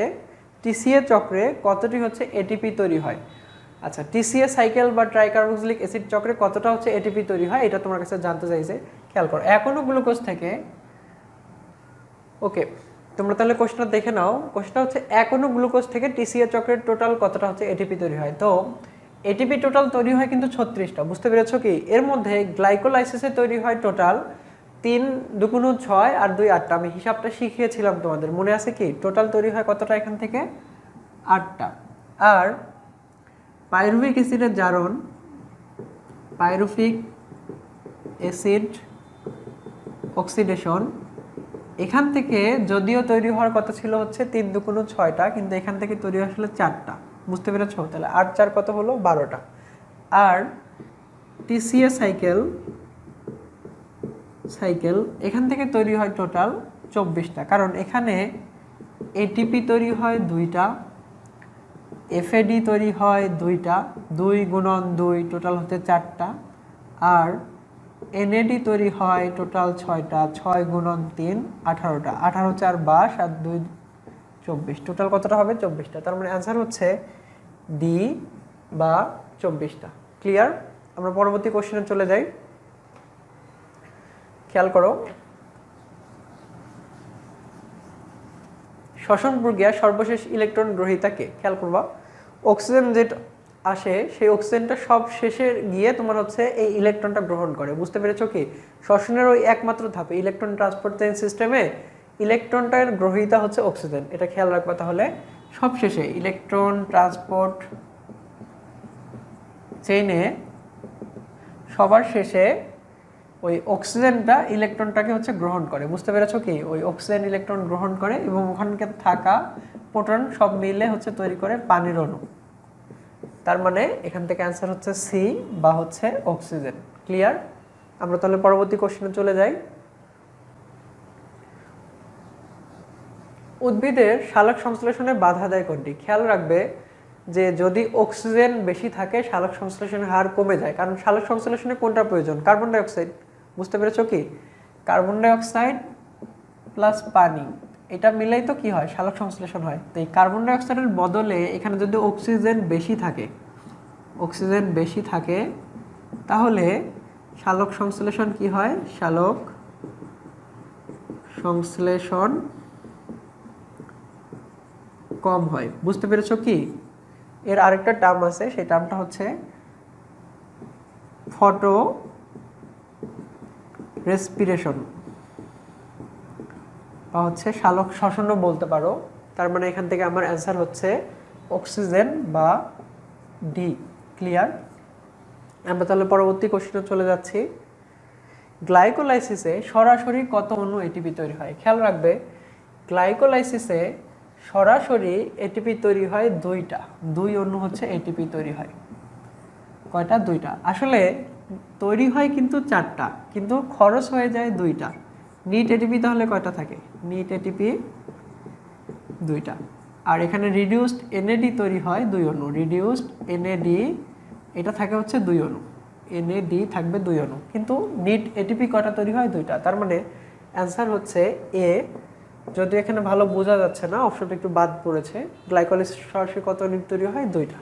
টিসিএ চক্রে কতটি হচ্ছে এটিপি তৈরি হয়। আচ্ছা, টিসিএ সাইকেল বা ট্রাইকার্বক্সিলিক অ্যাসিড চক্রে কতটা হচ্ছে এটিপি তৈরি হয় এটা তোমার কাছে জানতে চাইছে। খেয়াল করো, এক অণু গ্লুকোজ থেকে, ওকে তোমরা তাহলে কোশ্চেনটা দেখে নাও। কোশ্চেনটা হচ্ছে এক অণু গ্লুকোজ থেকে টিসিএ চক্রের টোটাল কতটা হচ্ছে এটিপি তৈরি হয়। তো এটিপি টোটাল তৈরি হয় কিন্তু 36টা, বুঝতে পেরেছো কি? এর মধ্যে গ্লাইকোলাইসিসে তৈরি হয় টোটাল 3 2 6 আর 2 8টা। আমি হিসাবটা শিখিয়েছিলাম তোমাদের, মনে আছে কি? টোটাল তৈরি হয় কতটা এখান থেকে? 8টা। আর পাইরুভিক অ্যাসিডের জারণ, পাইরুভিক অ্যাসিড অক্সিডেশন, এখান থেকে যদিও তৈরি হওয়ার কথা ছিল হচ্ছে 3 2 6টা, কিন্তু এখান থেকে তৈরি আসলে 4টা, বুঝতে পেরেছো? তাহলে 8 4 কত হলো? 12টা। আর টিসিএ সাইকেল এখান থেকে তৈরি হয় টোটাল 24টা, কারণ এখানে এটিপি তৈরি হয় 2টা, এফএডি তৈরি হয় 2টা, 2 গুণন 2 টোটাল হচ্ছে 4টা, আর এনএডি তৈরি হয় টোটাল 6টা, 6 গুণন 3 18টা, 18 4 22 আর 2 24, টোটাল কতটা হবে? 24টা। তার মানে অ্যান্সার হচ্ছে ডি বা 24টা। ক্লিয়ার? আমরা পরবর্তী কোশ্চেনে চলে যাই। খেয়াল করো, শ্বসন প্রক্রিয়া সর্বশেষ ইলেকট্রন গ্রহীতাকে। খেয়াল করবা, অক্সিজেন যেটা আসে সেই অক্সিজেনটা সব শেষে গিয়ে তোমার হচ্ছে এই ইলেকট্রনটা গ্রহণ করে, বুঝতে পেরেছো কি? শ্বসনের ওই একমাত্র ধাপে ইলেকট্রন ট্রান্সপোর্ট চেইন সিস্টেমে ইলেকট্রনটার গ্রহীতা হচ্ছে অক্সিজেন, এটা খেয়াল রাখবা। তাহলে সব শেষে ইলেকট্রন ট্রান্সপোর্ট চেইনে সবার শেষে ওই অক্সিজেনটা ইলেকট্রনটাকে হচ্ছে গ্রহণ করে, বুঝতে পেরেছো কি? ওই অক্সিজেন ইলেকট্রন গ্রহণ করে এবং ওখানকে থাকা প্রোটন সব মিলে হচ্ছে তৈরি করে পানির অণু। তার মানে এখান থেকে অ্যান্সার হচ্ছে সি বা হচ্ছে অক্সিজেন। ক্লিয়ার? আমরা তাহলে পরবর্তী কোশ্চেনে চলে যাই। উদ্ভিদের সালোক সংশ্লেষণে বাধা দেয় কোনটি? খেয়াল রাখবে যে যদি অক্সিজেন বেশি থাকে সালোক সংশ্লেষণের হার কমে যায়, কারণ সালোক সংশ্লেষণে কোনটা প্রয়োজন? কার্বন ডাই অক্সাইড, বুঝতে পেরেছো কি? কার্বন ডাই অক্সাইড প্লাস পানি, এটা মিলেই তো কি হয়? সালোক সংশ্লেষণ হয়। তো এই কার্বন ডাই অক্সাইডের বদলে এখানে যদি অক্সিজেন বেশি থাকে তাহলে সালোক সংশ্লেষণ কি হয়? সালোক সংশ্লেষণ কম হয়, বুঝতে পেরেছো কি? এর আরেকটা টার্ম আছে, সেই টার্মটা হচ্ছে ফটো রেসপিরেশন বা হচ্ছে সালোক শ্বসনও বলতে পারো। তার মানে এখান থেকে আমার অ্যান্সার হচ্ছে অক্সিজেন বা ডি। ক্লিয়ার? আমরা তাহলে পরবর্তী কোশ্চেনে চলে যাচ্ছি। গ্লাইকোলাইসিসে সরাসরি কত অণু এটিপি তৈরি হয়? খেয়াল রাখবে, গ্লাইকোলাইসিসে সরাসরি এটিপি তৈরি হয় 2টা, 2 অণু হচ্ছে এটিপি তৈরি হয়। কয়টা? 2টা। আসলে তৈরি হয় কিন্তু 4টা, কিন্তু খরচ হয়ে যায় 2টা। নিট এটিপি তাহলে কয়টা থাকে? নিট এটিপি 2টা। আর এখানে রিডিউসড এনএডি তৈরি হয় 2 অণু, রিডিউসড এনএডি এটা থাকে হচ্ছে 2 অণু, এনএডি থাকবে 2 অণু, কিন্তু নিট এটিপি কয়টা তৈরি হয়? 2টা। তার মানে অ্যান্সার হচ্ছে এ। যদি এখানে ভালো বোঝা যাচ্ছে না, অপশনটা একটু বাদ পড়েছে। গ্লাইকোলাইসিস সরাসরি কত ইউনিট তৈরি হয়? 2টা,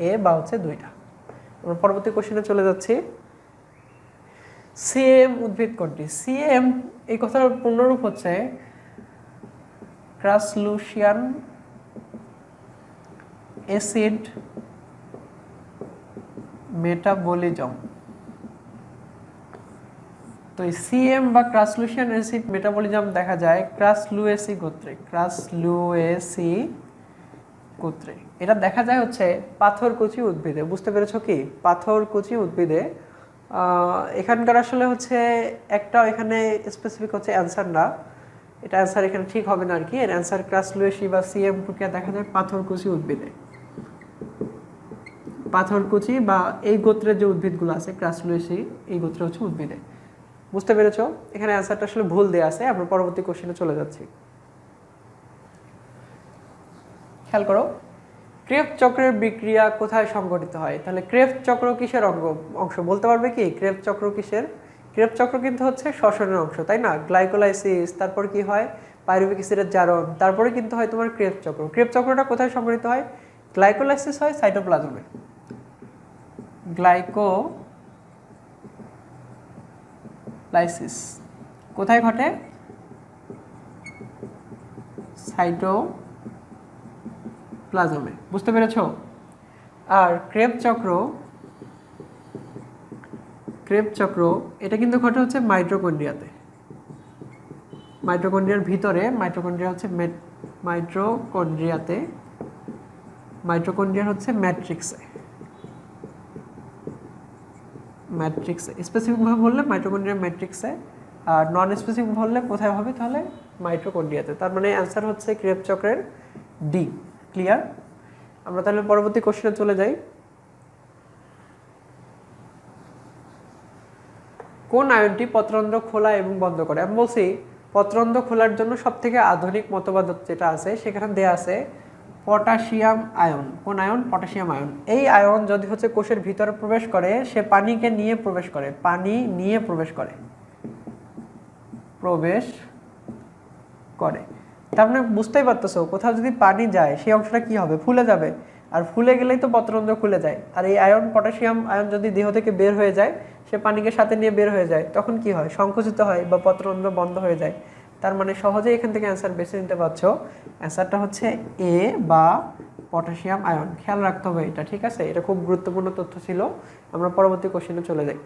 এ বা হচ্ছে 2টা। আমরা পরবর্তী কোশ্চেনে চলে যাচ্ছি। সিএম উদ্ভিদ কোনটি? সিএম এই কথার পূর্ণরূপ হচ্ছে ক্রাসলুসিয়ান অ্যাসিড মেটাবলিজম। তো এই সিএম বা ক্রাসলুসিয়ান অ্যাসিড মেটাবলিজম দেখা যায় ক্রাসলুয়েসি গোত্রে। এটা দেখা যায় হচ্ছে পাথরকুচি উদ্ভিদে, বুঝতে পেরেছো কি? পাথরকুচি উদ্ভিদে। এখানকার আসলে হচ্ছে একটা এখানে স্পেসিফিক হচ্ছে অ্যান্সার না, এটা অ্যান্সার এখানে ঠিক হবে না আর কি। এর অ্যান্সার ক্রাসলুয়েসি বা সিএম প্রক্রিয়া দেখা যায় পাথরকুচি উদ্ভিদে। পাথরকুচি বা এই গোত্রের যে উদ্ভিদগুলো আছে ক্রাসলুয়েসি, এই গোত্রে হচ্ছে উদ্ভিদে। বুঝতে পেরেছো? এখানে অ্যান্সারটা আসলে ভুল দেওয়া আছে। আমরা পরবর্তী কোশ্চেনে চলে যাচ্ছি। খেয়াল করো, ক্রেবস চক্রের বিক্রিয়া কোথায় সংঘটিত হয়? তাহলে ক্রেবস চক্র কিসের অংশ বলতে পারবে কি? ক্রেবস চক্র কিসের? ক্রেবস চক্র কিন্তু হচ্ছে শ্বসনের অংশ, তাই না? গ্লাইকোলাইসিস, তারপর কি হয় পাইরুভিক অ্যাসিডের জারণ, তারপরে কিন্তু হয় তোমার ক্রেবস চক্র। ক্রেবস চক্রটা কোথায় সংঘটিত হয়? গ্লাইকোলাইসিস হয় সাইটোপ্লাজমে। গ্লাইকোলাইসিস কোথায় ঘটে? সাইটোপ্লাজমে। বুঝতে পেরেছো? আর ক্রেবস চক্র এটা কিন্তু ঘটে হচ্ছে মাইটোকন্ড্রিয়াতে। মাইটোকন্ড্রিয়ার ভিতরে, মাইটোকন্ড্রিয়া হচ্ছে মাইটোকন্ড্রিয়াতে, মাইটোকন্ড্রিয়ার হচ্ছে ম্যাট্রিক্সে। স্পেসিফিকভাবে বললে মাইটোকন্ড্রিয়ার ম্যাট্রিক্সে, আর নন স্পেসিফিক বললে কোথায় হবে? তাহলে মাইটোকন্ড্রিয়াতে। তার মানে অ্যান্সার হচ্ছে ক্রেবস চক্রের ডি। ক্লিয়ার? আমরা তাহলে পরবর্তী কোশ্চেনে চলে যাই। কোন আয়নটি পত্ররন্ধ্র খোলা এবং বন্ধ করে? আমি বলছি পত্ররন্ধ্র খোলার জন্য সবথেকে আধুনিক মতবাদ যেটা আছে সেখানে দেয়া আছে পটাশিয়াম আয়ন। কোন আয়ন? Potassium ion. এই আয়ন যদি হচ্ছে কোষের ভিতরে প্রবেশ করে, সে পানিকে নিয়ে প্রবেশ করে, পানি নিয়ে প্রবেশ করে, তার মানে বুঝতেই পারতেছো, কোথাও যদি পানি যায় সেই অংশটা কি হবে? ফুলে যাবে, আর ফুলে গেলেই তো পত্ররন্ধ্র খুলে যায়। আর এই আয়ন, পটাশিয়াম আয়ন যদি দেহ থেকে বের হয়ে যায়, সে পানিকে সাথে নিয়ে বের হয়ে যায়, তখন কি হয়? সংকুচিত হয় বা পত্ররন্ধ্র বন্ধ হয়ে যায়। তার মানে সহজেই এখান থেকে অ্যান্সার বেছে নিতে পারছো। অ্যান্সারটা হচ্ছে এ বা পটাশিয়াম আয়ন। খেয়াল রাখতে হবে এটা, ঠিক আছে? এটা খুব গুরুত্বপূর্ণ তথ্য ছিল। আমরা পরবর্তী কোশ্চেনে চলে যাই।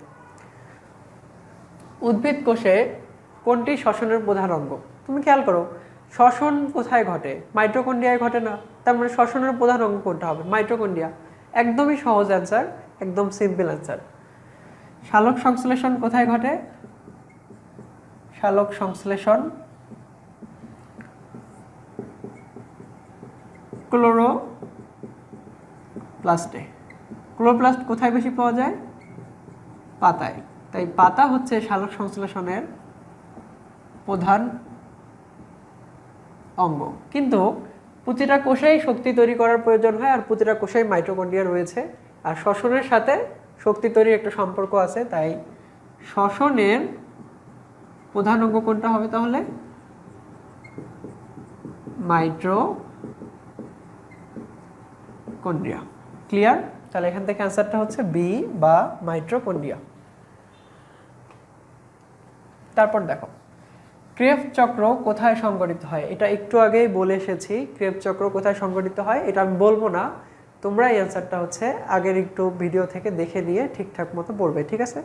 উদ্ভিদ কোষে কোনটি শ্বসনের প্রধান অঙ্গ? তুমি খেয়াল করো, শ্বসন কোথায় ঘটে? মাইটোকন্ড্রিয়ায় ঘটে না? তার মানে শ্বসনের প্রধান অঙ্গ কোনটা হবে? মাইটোকন্ড্রিয়া। একদমই সহজ অ্যান্সার, একদম সিম্পল অ্যান্সার। সালোক সংশ্লেষণ কোথায় ঘটে? সালোক সংশ্লেষণ ক্লোরোপ্লাস্টে। ক্লোরোপ্লাস্ট কোথায় বেশি পাওয়া যায়? পাতায়। তাই পাতা হচ্ছে সালোক সংশ্লেষণের প্রধান অঙ্গ। কিন্তু প্রতিটা কোষেই শক্তি তৈরি করার প্রয়োজন হয়, আর প্রতিটা কোষেই মাইটোকন্ড্রিয়া রয়েছে, আর শ্বসনের সাথে শক্তি তৈরির একটা সম্পর্ক আছে। তাই শ্বসনের প্রধান অঙ্গ কোনটা হবে তাহলে? মাইটোকন্ড্রিয়া। ক্লিয়ার? তাহলে এখান থেকে অ্যান্সারটা হচ্ছে বি বা মাইটোকন্ড্রিয়া। তারপর দেখো, ক্রেবস চক্র কোথায় সংঘটিত হয়? এটা একটু আগেই বলে এসেছি। ক্রেবস চক্র কোথায় সংঘটিত হয় এটা আমি বলবো না, তোমরা এই অ্যান্সারটা হচ্ছে আগের একটু ভিডিও থেকে দেখে নিয়ে ঠিকঠাক মতো পড়বে, ঠিক আছে?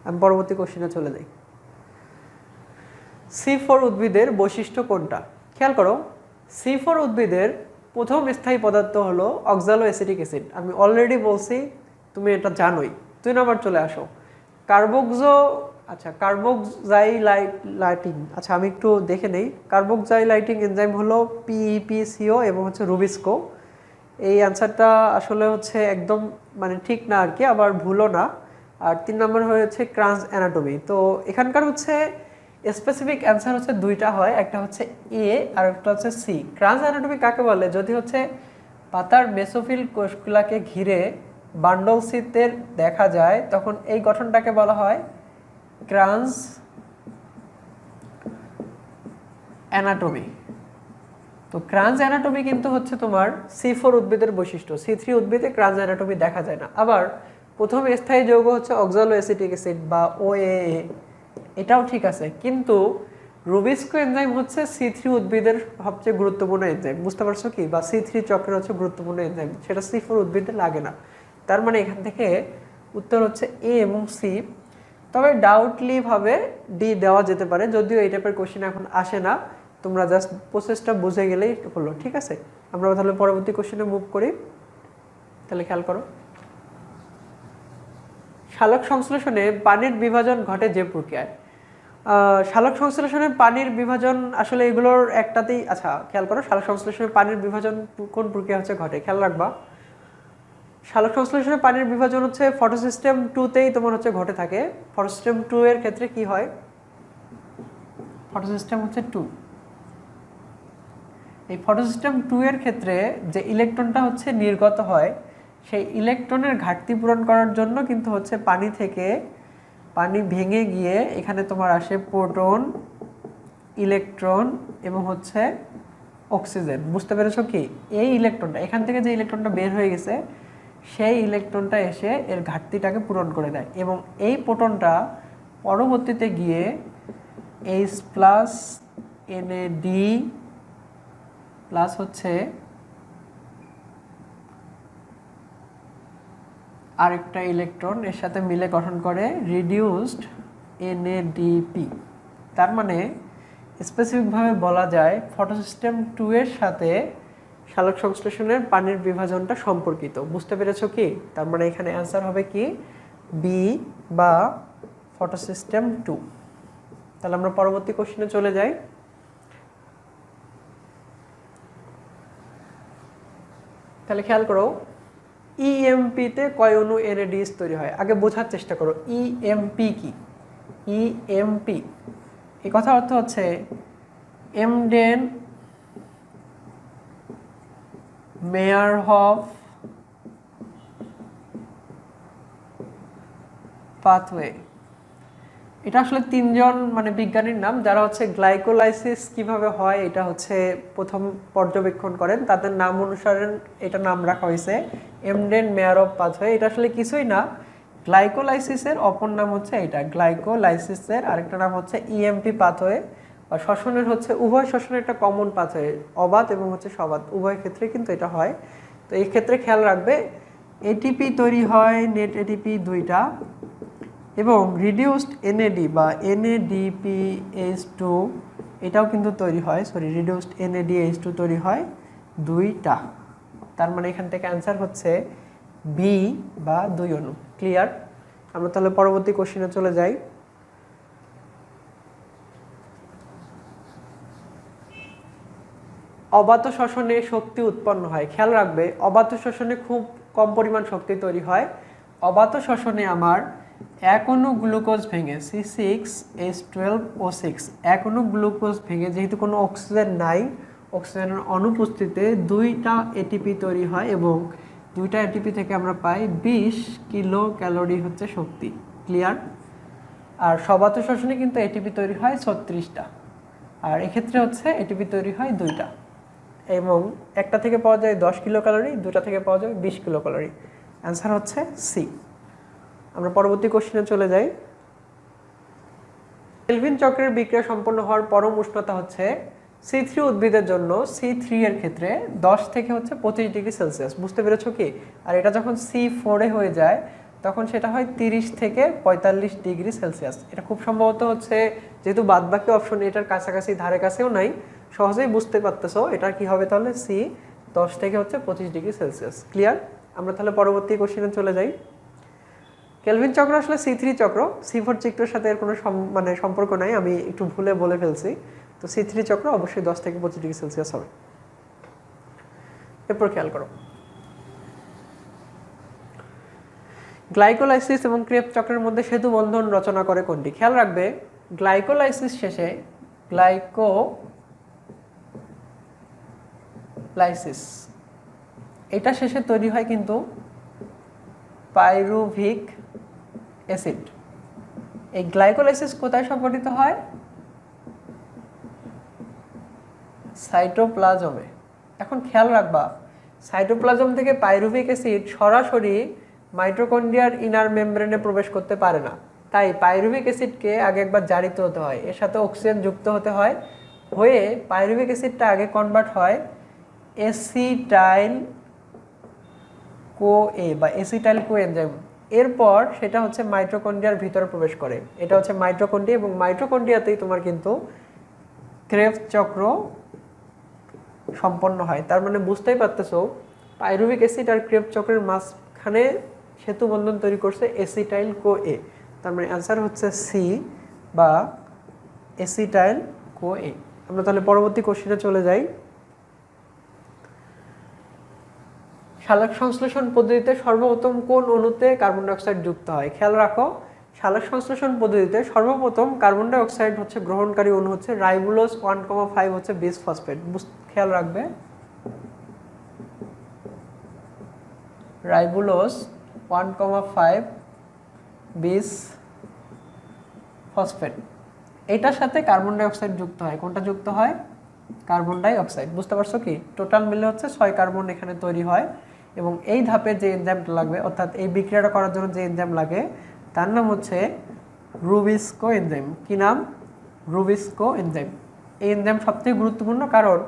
আমি পরবর্তী কোশ্চেনে চলে যাই। C4 উদ্ভিদের বৈশিষ্ট্য কোনটা? খেয়াল করো, C4 উদ্ভিদের প্রথম স্থায়ী পদার্থ হলো অক্সালোঅ্যাসিটিক অ্যাসিড। আমি অলরেডি বলছি, তুমি এটা জানোই। 2 নম্বর চলে আসো, কার্বক্সাইলাইটিং। আচ্ছা, আমি একটু দেখে নেই। কার্বক্সাইলাইটিং এনজাইম হলো PEPCO এবং হচ্ছে রুবিস্কো। এই অ্যান্সারটা আসলে হচ্ছে একদম মানে ঠিক না আর কি, আবার ভুলও না। আর 3 নম্বর হয়েছে ক্রাঞ্চ অ্যানাটমি। তো এখানকার হচ্ছে স্পেসিফিক অ্যান্সার হচ্ছে দুইটা হয়, একটা হচ্ছে এ আর একটা হচ্ছে সি। ক্রাঞ্চ অ্যানাটমি কাকে বলে? যদি হচ্ছে পাতার মেসোফিল কোষগুলাকে ঘিরে বান্ডল সিতের দেখা যায়, তখন এই গঠনটাকে বলা হয় ক্রাঞ্চ অ্যানাটমি। তো ক্রাঞ্চ অ্যানাটমি কিন্তু হচ্ছে তোমার C4 উদ্ভিদের বৈশিষ্ট্য। C3 উদ্ভিদে ক্রাঞ্চ অ্যানাটমি দেখা যায় না। আবার প্রথম স্থায়ী যৌগ হচ্ছে অক্সালোঅ্যাসিটিক অ্যাসিড বা OAA, এটাও ঠিক আছে। কিন্তু রুবিস্কো এনজাইম হচ্ছে C3 উদ্ভিদের সবচেয়ে গুরুত্বপূর্ণ এনজাইম। বুঝতে পারছো কি? বা C3 চক্রের হচ্ছে গুরুত্বপূর্ণ এনজাইম, সেটা C4 উদ্ভিদে লাগে না। তার মানে এখান থেকে উত্তর হচ্ছে এ এবং সি। তবে ডাউটলি ভাবে ডি দেওয়া যেতে পারে, যদিও এই টাইপের কোশ্চেন এখন আসে না। তোমরা জাস্ট প্রসেসটা বুঝে গেলেই হলো, ঠিক আছে? আমরা তাহলে পরবর্তী কোশ্চেনে মুভ করি। তাহলে খেয়াল করো, সালোক সংশ্লেষণে পানির বিভাজন ঘটে যে প্রক্রিয়ায়। সালোক সংশ্লেষণে পানির বিভাজন আসলে এগুলোর একটাতেই, আচ্ছা খেয়াল করো, সালোক সংশ্লেষণে পানির বিভাজন কোন প্রক্রিয়া হচ্ছে ঘটে, খেয়াল রাখবা। সালোক সংশ্লেষণে পানির বিভাজন হচ্ছে ফটোসিস্টেম 2তেই তোমার হচ্ছে ঘটে থাকে। ফটোসিস্টেম 2 এর ক্ষেত্রে কি হয়? ফটোসিস্টেম হচ্ছে 2, এই ফটোসিস্টেম 2 এর ক্ষেত্রে যে ইলেকট্রনটা হচ্ছে নির্গত হয় সেই ইলেকট্রনের ঘাটতি পূরণ করার জন্য কিন্তু হচ্ছে পানি থেকে পানি ভেঙে গিয়ে এখানে তোমার আসে প্রোটন, ইলেকট্রন এবং হচ্ছে অক্সিজেন। বুঝতে পেরেছো কি? এই ইলেকট্রনটা এখান থেকে যে ইলেকট্রনটা বের হয়ে গেছে সেই ইলেকট্রনটা এসে এর ঘাটতিটাকে পূরণ করে দেয় এবং এই প্রোটনটা পরবর্তীতে গিয়ে H প্লাস NAD প্লাস হচ্ছে আরেকটা ইলেকট্রন এর সাথে মিলে গঠন করে রিডিউসড NADP। তার মানে স্পেসিফিকভাবে বলা যায় ফটোসিস্টেম 2 এর সাথে সালোক সংশ্লেষণের পানির বিভাজনটা সম্পর্কিত। বুঝতে পেরেছো কি? তার মানে এখানে অ্যান্সার হবে কি বি বা ফটোসিস্টেম 2। তাহলে আমরা পরবর্তী কোশ্চেনে চলে যাই। তাহলে খেয়াল করো ইএমপি তে কয় অণু NADH তৈরি হয়? আগে বোঝার চেষ্টা করো ইএমপি কি। ইএমপি এই কথার অর্থ হচ্ছে এমডেন মেয়ারহফ পাথওয়ে। এটা আসলে তিনজন মানে বিজ্ঞানীর নাম যারা হচ্ছে গ্লাইকোলাইসিস কিভাবে হয় এটা হচ্ছে প্রথম পর্যবেক্ষণ করেন। তাদের নাম অনুসারে এটা নাম রাখা হয়েছে এমডেন মেয়ারহফ পাথওয়ে। এটা আসলে কিছুই না, গ্লাইকোলাইসিসের অপর নাম হচ্ছে এটা। গ্লাইকোলাইসিসের আরেকটা নাম হচ্ছে ইএমপি পাথওয়ে বা শ্বসনের হচ্ছে উভয় শ্বসনের একটা কমন পাথওয়ে, অবাত এবং হচ্ছে সবাত উভয় ক্ষেত্রে কিন্তু এটা হয়। তো এই ক্ষেত্রে খেয়াল রাখবে এটিপি তৈরি হয় নেট এটিপি 2টা এবং রিডিউসড NAD বা NADPH2 এটাও কিন্তু তৈরি হয়, রিডিউসড NADH2 তৈরি হয় 2টা। তার মানে এখান থেকে অ্যান্সার হচ্ছে বি বা 2 অণু। ক্লিয়ার? আমরা তাহলে পরবর্তী কোশ্চেনে চলে যাই। অবাত শ্বসনে শক্তি উৎপন্ন হয়। খেয়াল রাখবে অবাত শ্বসনে খুব কম পরিমাণ শক্তি তৈরি হয়। অবাত শ্বসনে আমার এক অণু গ্লুকোজ ভেঙে C6H12O6 এক অণু গ্লুকোজ ভেঙে যেহেতু কোনো অক্সিজেন নাই, অক্সিজেনের অনুপস্থিতিতে 2টা এটিপি তৈরি হয় এবং 2টা এটিপি থেকে আমরা পাই 20 কিলো ক্যালোরি হচ্ছে শক্তি। ক্লিয়ার? আর সবাত শ্বসনে কিন্তু এটিপি তৈরি হয় 36টা আর এক্ষেত্রে হচ্ছে এটিপি তৈরি হয় 2টা এবং একটা থেকে পাওয়া যায় 10 কিলো ক্যালোরি, 2টা থেকে পাওয়া যায় 20 কিলো ক্যালোরি। অ্যান্সার হচ্ছে সি। আমরা পরবর্তী কোশ্চেনে চলে যাই। কেলভিন চক্রের বিক্রিয়া সম্পন্ন হওয়ার পরম উষ্ণতা হচ্ছে C3 উদ্ভিদের জন্য C3 এর ক্ষেত্রে 10 থেকে হচ্ছে 25 ডিগ্রি সেলসিয়াস। বুঝতে পেরেছো কি? আর এটা যখন C4 এ হয়ে যায় তখন সেটা হয় 30 থেকে 45 ডিগ্রি সেলসিয়াস। এটা খুব সম্ভবত হচ্ছে যেহেতু বাদবাকি অপশন এটার কাছাকাছি ধারে কাছেও নাই, সহজেই বুঝতে পারতেছো এটা কি হবে তাহলে সি 10 থেকে হচ্ছে 25 ডিগ্রি সেলসিয়াস। ক্লিয়ার? আমরা তাহলে পরবর্তী কোশ্চেনে চলে যাই। কেলভিন চক্র আসলে C3 চক্র, C4 চক্রের সাথে এর কোনো মানে সম্পর্ক নাই, আমি একটু ভুলে বলে ফেলছি। তো C3 চক্র অবশ্যই 10 থেকে 25 ডিগ্রি সেলসিয়াস হবে। এরপর খেয়াল করো গ্লাইকোলাইসিস এবং ক্রেবস চক্রের মধ্যে সেতু বন্ধন রচনা করে কোনটি? খেয়াল রাখবে গ্লাইকোলাইসিস শেষে গ্লাইকোলাইসিস এটা শেষে তৈরি হয় কিন্তু পাইরুভিক অ্যাসিড। এই গ্লাইকোলাইসিস কোথায় সংঘটিত হয়? সাইটোপ্লাজমে। এখন খেয়াল রাখবা সাইটোপ্লাজম থেকে পাইরুভিক অ্যাসিড সরাসরি মাইটোকন্ড্রিয়ার ইনার মেমব্রেনে প্রবেশ করতে পারে না, তাই পাইরুভিক অ্যাসিডকে আগে একবার জারিত হতে হয়, এর সাথে অক্সিজেন যুক্ত হতে হয়, হয়ে পাইরুভিক অ্যাসিডটা আগে কনভার্ট হয় এসিটাইল কোএ বা এসিটাইল কোএনজাইম। এরপর সেটা হচ্ছে মাইটোকন্ড্রিয়ার ভিতরে প্রবেশ করে। এটা হচ্ছে মাইটোকন্ড্রিয়া এবং মাইটোকন্ড্রিয়াতেই তোমার কিন্তু ক্রেবস চক্র সম্পন্ন হয়। তার মানে বুঝতেই পারতেছো পাইরুভিক অ্যাসিড আর ক্রেবস চক্রের মাঝখানে সেতু বন্ধন তৈরি করছে এসিটাইল কোএ। তার মানে অ্যান্সার হচ্ছে সি বা এসিটাইল কোএ। আমরা তাহলে পরবর্তী কোশ্চেনে চলে যাই। সালোক সংশ্লেষণ পদ্ধতিতে সর্বপ্রথম কোন অণুতে কার্বন ডাই অক্সাইড যুক্ত হয়? খেয়াল রাখো সালোক সংশ্লেষণ পদ্ধতিতে সর্বপ্রথম কার্বন ডাই অক্সাইড হচ্ছে গ্রহণকারী অণু হচ্ছে রাইবোলোজ 1,5 হচ্ছে বিস ফসফেট, খেয়াল রাখবে রাইবোলোজ 1,5 বিস ফসফেট, এটার সাথে কার্বন ডাই অক্সাইড যুক্ত হয়। কোনটা যুক্ত হয়? Carbon die oxide. বুঝতে পারছো কি? টোটাল মিলে হচ্ছে 6 কার্বন এখানে তৈরি হয় এবং এই ধাপে যে এনজাইমটা লাগবে অর্থাৎ এই বিক্রিয়াটা করার জন্য যে এনজাইম লাগে তার নাম হচ্ছে রুবিস্কো এনজাইম। কি নাম? Rubisco enzyme. এই এনজাইম সবথেকে গুরুত্বপূর্ণ কারণ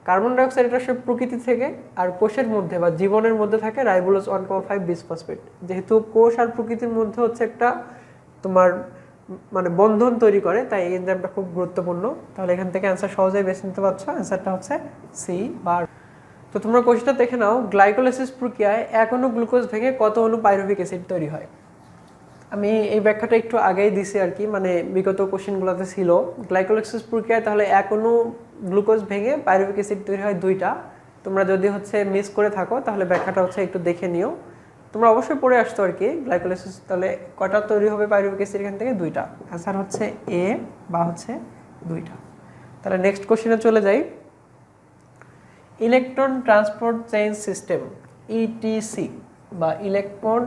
কার্বন ডাই অক্সাইড এটা সব প্রকৃতি থেকে আর কোষের মধ্যে বা জীবনের মধ্যে থাকে রাইবোলোজ 1,5 বিস ফসফেট। যেহেতু কোষ আর প্রকৃতির মধ্যে হচ্ছে একটা তোমার মানে বন্ধন তৈরি করে, তাই এই এনজাইমটা খুব গুরুত্বপূর্ণ। তাহলে এখান থেকে অ্যান্সার সহজেই বেছে নিতে পারছো, অ্যান্সারটা হচ্ছে সি বার। তো তোমরা কোষটা দেখে নাও, গ্লাইকোলাইসিস প্রক্রিয়ায় এক অণু গ্লুকোজ ভেঙে কত অণু পাইরুভিক অ্যাসিড তৈরি হয়? আমি এই ব্যাখ্যাটা একটু আগেই দিছি আর কি, মানে বিগত কোশ্চেনগুলোতে ছিল। গ্লাইকোলাইসিস প্রক্রিয়ায় তাহলে এক অণু গ্লুকোজ ভেঙে পাইরুভিক অ্যাসিড তৈরি হয় 2টা। তোমরা যদি হচ্ছে মিস করে থাকো তাহলে ব্যাখ্যাটা হচ্ছে একটু দেখে নিও। তোমরা অবশ্যই পড়ে আসতো আর কি গ্লাইকোলাইসিস, তাহলে কয়টা তৈরি হবে পাইরুভিক অ্যাসিড? এখান থেকে 2টা। অ্যান্সার হচ্ছে এ বা হচ্ছে 2টা। তাহলে নেক্সট কোশ্চেনে চলে যাই। Electron transport chain system etc বা ইলেকট্রন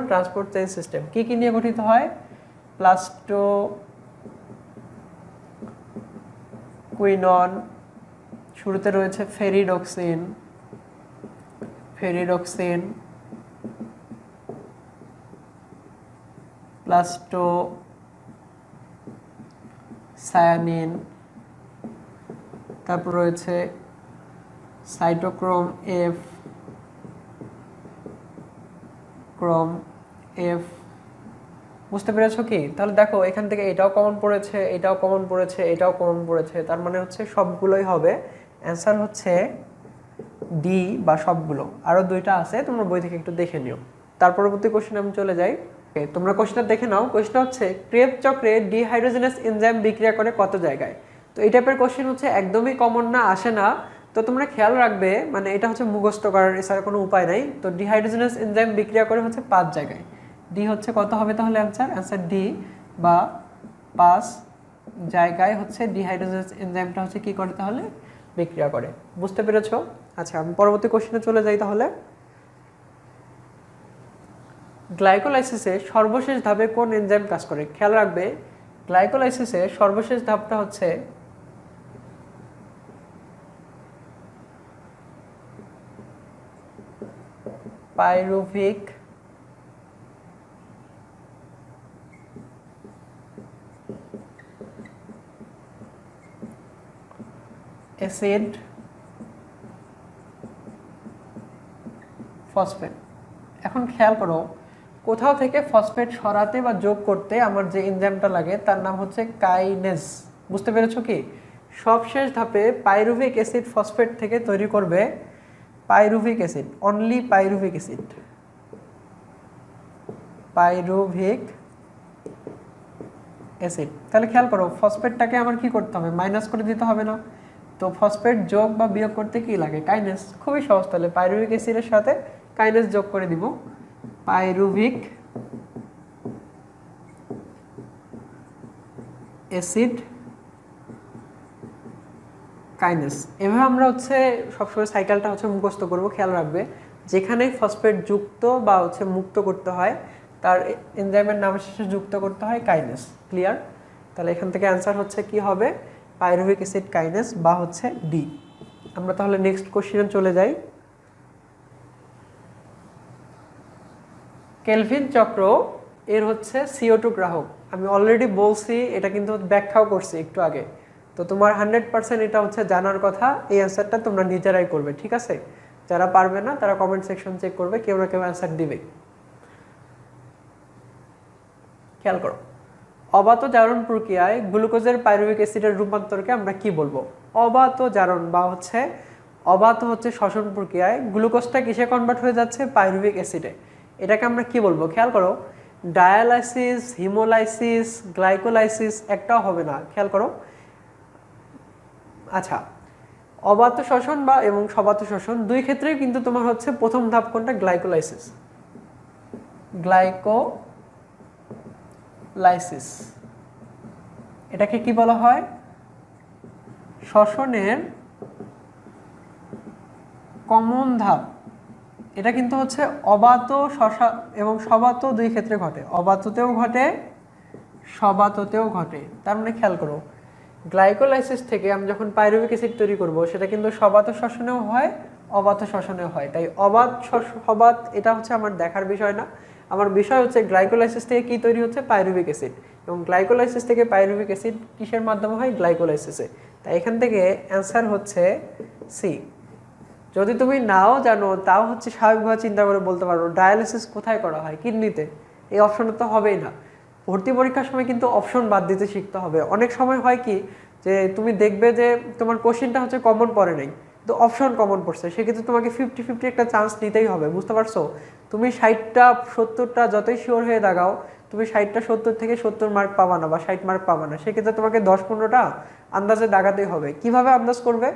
ট্রান্সপোর্ট চেইন সিস্টেম কি কি নিয়ে গঠিত হয়? প্লাস্টো কুইনন, শুরুতে রয়েছে ফেরিডক্সিন, প্লাস্টো সায়ানিন, তারপর রয়েছে সাইটোক্রোম এফ, ক্রোম এফ। বুঝতে পেরেছো কি? তাহলে দেখো এখান থেকে এটাও কমন পড়েছে, এটাও কমন পড়েছে, এটাও কমন পড়েছে, তার মানে হচ্ছে সবগুলোই হবে। অ্যান্সার হচ্ছে ডি বা সবগুলো। আরও 2টা আছে, তোমরা বই থেকে একটু দেখে নিও। তার পরবর্তী কোশ্চেন আমি চলে যাই। তোমরা কোশ্চেনটা দেখে নাও। কোশ্চেনটা হচ্ছে ক্রেবস চক্রে ডিহাইড্রোজেনাস এনজাইম বিক্রিয়া করে কত জায়গায়? তো এই টাইপের কোশ্চেন হচ্ছে একদমই কমন না, আসে না। তো তোমরা খেয়াল রাখবে, মানে এটা হচ্ছে মুখস্থ করার, এছাড়া কোনো উপায় নাই। তো ডিহাইড্রোজেনাস এনজাইম বিক্রিয়া করে হচ্ছে 5 জায়গায়। ডি হচ্ছে কত হবে তাহলে অ্যান্সার ডি বা 5 জায়গায় হচ্ছে ডিহাইড্রোজেনাস এনজাইমটা হচ্ছে কি করে তাহলে বিক্রিয়া করে। বুঝতে পেরেছো? আচ্ছা, আমি পরবর্তী কোশ্চেনে চলে যাই তাহলে। গ্লাইকোলাইসিসে সর্বশেষ ধাপে কোন এনজাইম কাজ করে? খেয়াল রাখবে, গ্লাইকোলাইসিসে সর্বশেষ ধাপটা হচ্ছে পাইরুভিক অ্যাসিড ফসফেট। এখন খেয়াল করো, কোথাও থেকে ফসফেট সরাতে বা যোগ করতে আমার যে এনজাইমটা লাগে তার নাম হচ্ছে কাইনেজ। বুঝতে পেরেছো কি? সবশেষ ধাপে পাইরুভিক অ্যাসিড ফসফেট থেকে তৈরি করবে pyruvic acid, only pyruvic acid, pyruvic acid. তাহলে খেয়াল করো, ফসফেটটাকে আমার কি করতে হবে? মাইনাস করে দিতে হবে না? তো ফসফেট যোগ বা বিয়োগ করতে কি লাগে? কাইনেজ। খুবই সহজ। তাহলে পাইরুভিক অ্যাসিডের সাথে কাইনেজ যোগ করে দিব, পাইরুভিক অ্যাসিড কাইনেজ। এভাবে আমরা হচ্ছে সবসময় সাইকেলটা হচ্ছে মুখস্থ করবো। খেয়াল রাখবে, যেখানেই ফসফেট যুক্ত বা হচ্ছে মুক্ত করতে হয় তার এনজাইমের নাম শেষে যুক্ত করতে হয় কাইনেজ। ক্লিয়ার? তাহলে এখান থেকে অ্যান্সার হচ্ছে কি হবে? পাইরুভিক অ্যাসিড কাইনেজ বা হচ্ছে ডি। আমরা তাহলে নেক্সট কোশ্চেনে চলে যাই। কেলভিন চক্র এর হচ্ছে CO2 গ্রাহক। আমি অলরেডি বলছি, এটা কিন্তু ব্যাখ্যাও করছি একটু আগে। তো তোমার 100% এটা হচ্ছে জানার কথা। এই অ্যান্সারটা তোমরা নিজেরাই করবে, ঠিক আছে? যারা পারবে না তারা কমেন্ট সেকশন চেক করবে, কেউ না কেউ অ্যান্সার দিবে। খেয়াল করো, অবাত জারণ প্রক্রিয়ায় গ্লুকোজের পাইরুভিক অ্যাসিডের রূপান্তরকে আমরা কি বলবো? অবাত জারণ বা হচ্ছে অবাত হচ্ছে শ্বসন প্রক্রিয়ায় গ্লুকোজটা কিসে কনভার্ট হয়ে যাচ্ছে? পাইরুভিক অ্যাসিডে। এটাকে আমরা কি বলবো? খেয়াল করো, ডায়ালাইসিস, হিমোলাইসিস, গ্লাইকোলাইসিস একটাও হবে না। খেয়াল করো। আচ্ছা, অবাত শ্বসন বা এবং সবাত শ্বসন দুই ক্ষেত্রেই কিন্তু তোমার হচ্ছে প্রথম ধাপ কোনটা? গ্লাইকোলাইসিস। গ্লাইকোলাইসিস। এটাকে কি বলা হয়? শ্বসনের কমন ধাপ। এটা কিন্তু হচ্ছে অবাত এবং সবাত দুই ক্ষেত্রে ঘটে, অবাততেও ঘটে সবাততেও ঘটে। তার মানে খেয়াল করো, গ্লাইকোলাইসিস থেকে আমি যখন পাইরুভিক অ্যাসিড তৈরি করব সেটা কিন্তু সবাত শ্বসনেও হয় অবাত শ্বসনেও হয়। তাই সবাত এটা হচ্ছে আমার দেখার বিষয় না, আমার বিষয় হচ্ছে গ্লাইকোলাইসিস থেকে কি তৈরি হচ্ছে? Pyruvic acid. এবং গ্লাইকোলাইসিস থেকে পাইরুভিক অ্যাসিড কিসের মাধ্যমে হয়? গ্লাইকোলাইসিসে। তাই এখান থেকে অ্যান্সার হচ্ছে সি। যদি তুমি নাও জানো তাও হচ্ছে স্বাভাবিকভাবে চিন্তা করে বলতে পারো ডায়ালিসিস কোথায় করা হয়? কিডনিতে। এই অপশনে তো হবেই না। ভর্তি পরীক্ষার সময় কিন্তু অপশন বাদ দিতে শিখতে হবে। অনেক সময় হয় কি যে তুমি দেখবে যে তোমার কোশ্চেনটা হচ্ছে কমন পড়ে নাই, তো অপশন কমন পড়ছে, সেক্ষেত্রে তোমাকে 50-50 একটা চান্স নিতেই হবে, বুঝতে পারছো? তুমি 60টা 70টা যতই শিওর হয়ে দাগাও, তুমি 60টা 70 থেকে 70 মার্ক পাবা না বা 60 মার্ক পাবা না। সেক্ষেত্রে তোমাকে 10-15টা আন্দাজে দাগাতেই হবে। কিভাবে আন্দাজ করবে?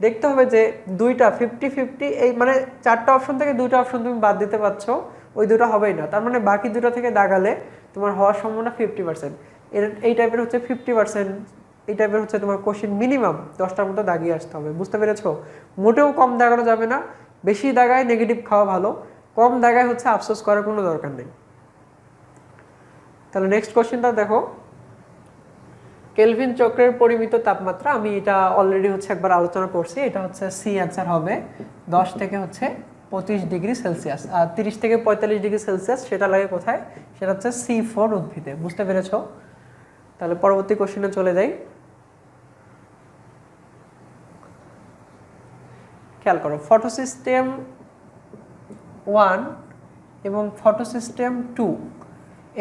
দেখতে হবে যে দুইটা 50-50, এই মানে 4টা অপশন থেকে 2টা অপশন তুমি বাদ দিতে পারছো, ওই দুটো হবেই না, তার মানে বাকি দুটো থেকে দাগালে তোমার হওয়ার সম্ভাবনা 50%। এই টাইপের হচ্ছে 50%, এই টাইপের হচ্ছে তোমার কোশ্চেন মিনিমাম 10টার মতো দাগিয়ে আসতে হবে, বুঝতে পেরেছো? মোটেও কম দাগানো যাবে না, বেশি দাগায় নেগেটিভ খাওয়া ভালো, কম দাগায় হচ্ছে আফসোস করার কোনো দরকার নেই। তাহলে নেক্সট কোশ্চেনটা দেখো, কেলভিন চক্রের পরিমিত তাপমাত্রা, আমি এটা অলরেডি হচ্ছে একবার আলোচনা করছি, এটা হচ্ছে সি অ্যান্সার হবে। 10 থেকে হচ্ছে 25 ডিগ্রি সেলসিয়াস, আর 30 থেকে 45 ডিগ্রি সেলসিয়াস সেটা লাগে কোথায়? সেটা হচ্ছে C4 উদ্ভিদে, বুঝতে পেরেছো? তাহলে পরবর্তী কোশ্চেনে চলে যাই। খেয়াল করো, ফটোসিস্টেম 1 এবং ফটোসিস্টেম 2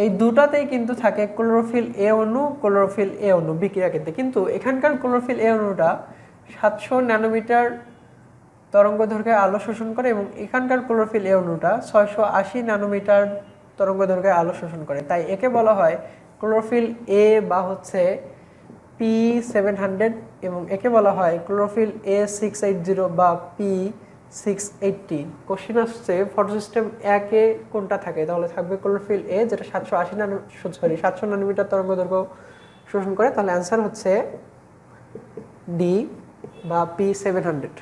এই দুটাতেই কিন্তু থাকে ক্লোরোফিল এ অণু, ক্লোরোফিল এ অণু বিক্রিয়া ক্ষেত্রে। কিন্তু এখানকার ক্লোরোফিল এ অণুটা 700 ন্যানোমিটার তরঙ্গদৈর্ঘ্যে আলো শোষণ করে এবং এখানকার ক্লোরোফিল এ অণুটা 680 ন্যানোমিটার তরঙ্গদৈর্ঘ্যে আলো শোষণ করে। তাই একে বলা হয় ক্লোরোফিল এ বা হচ্ছে P700 এবং একে বলা হয় ক্লোরোফিল A680 বা P680। কোশ্চেন আসছে ফটোসিস্টেম 1-এ কোনটা থাকে? তাহলে থাকবে ক্লোরোফিল এ, যেটা 700 ন্যানোমিটার তরঙ্গদৈর্ঘ্য শোষণ করে। তাহলে অ্যান্সার হচ্ছে ডি বা P700।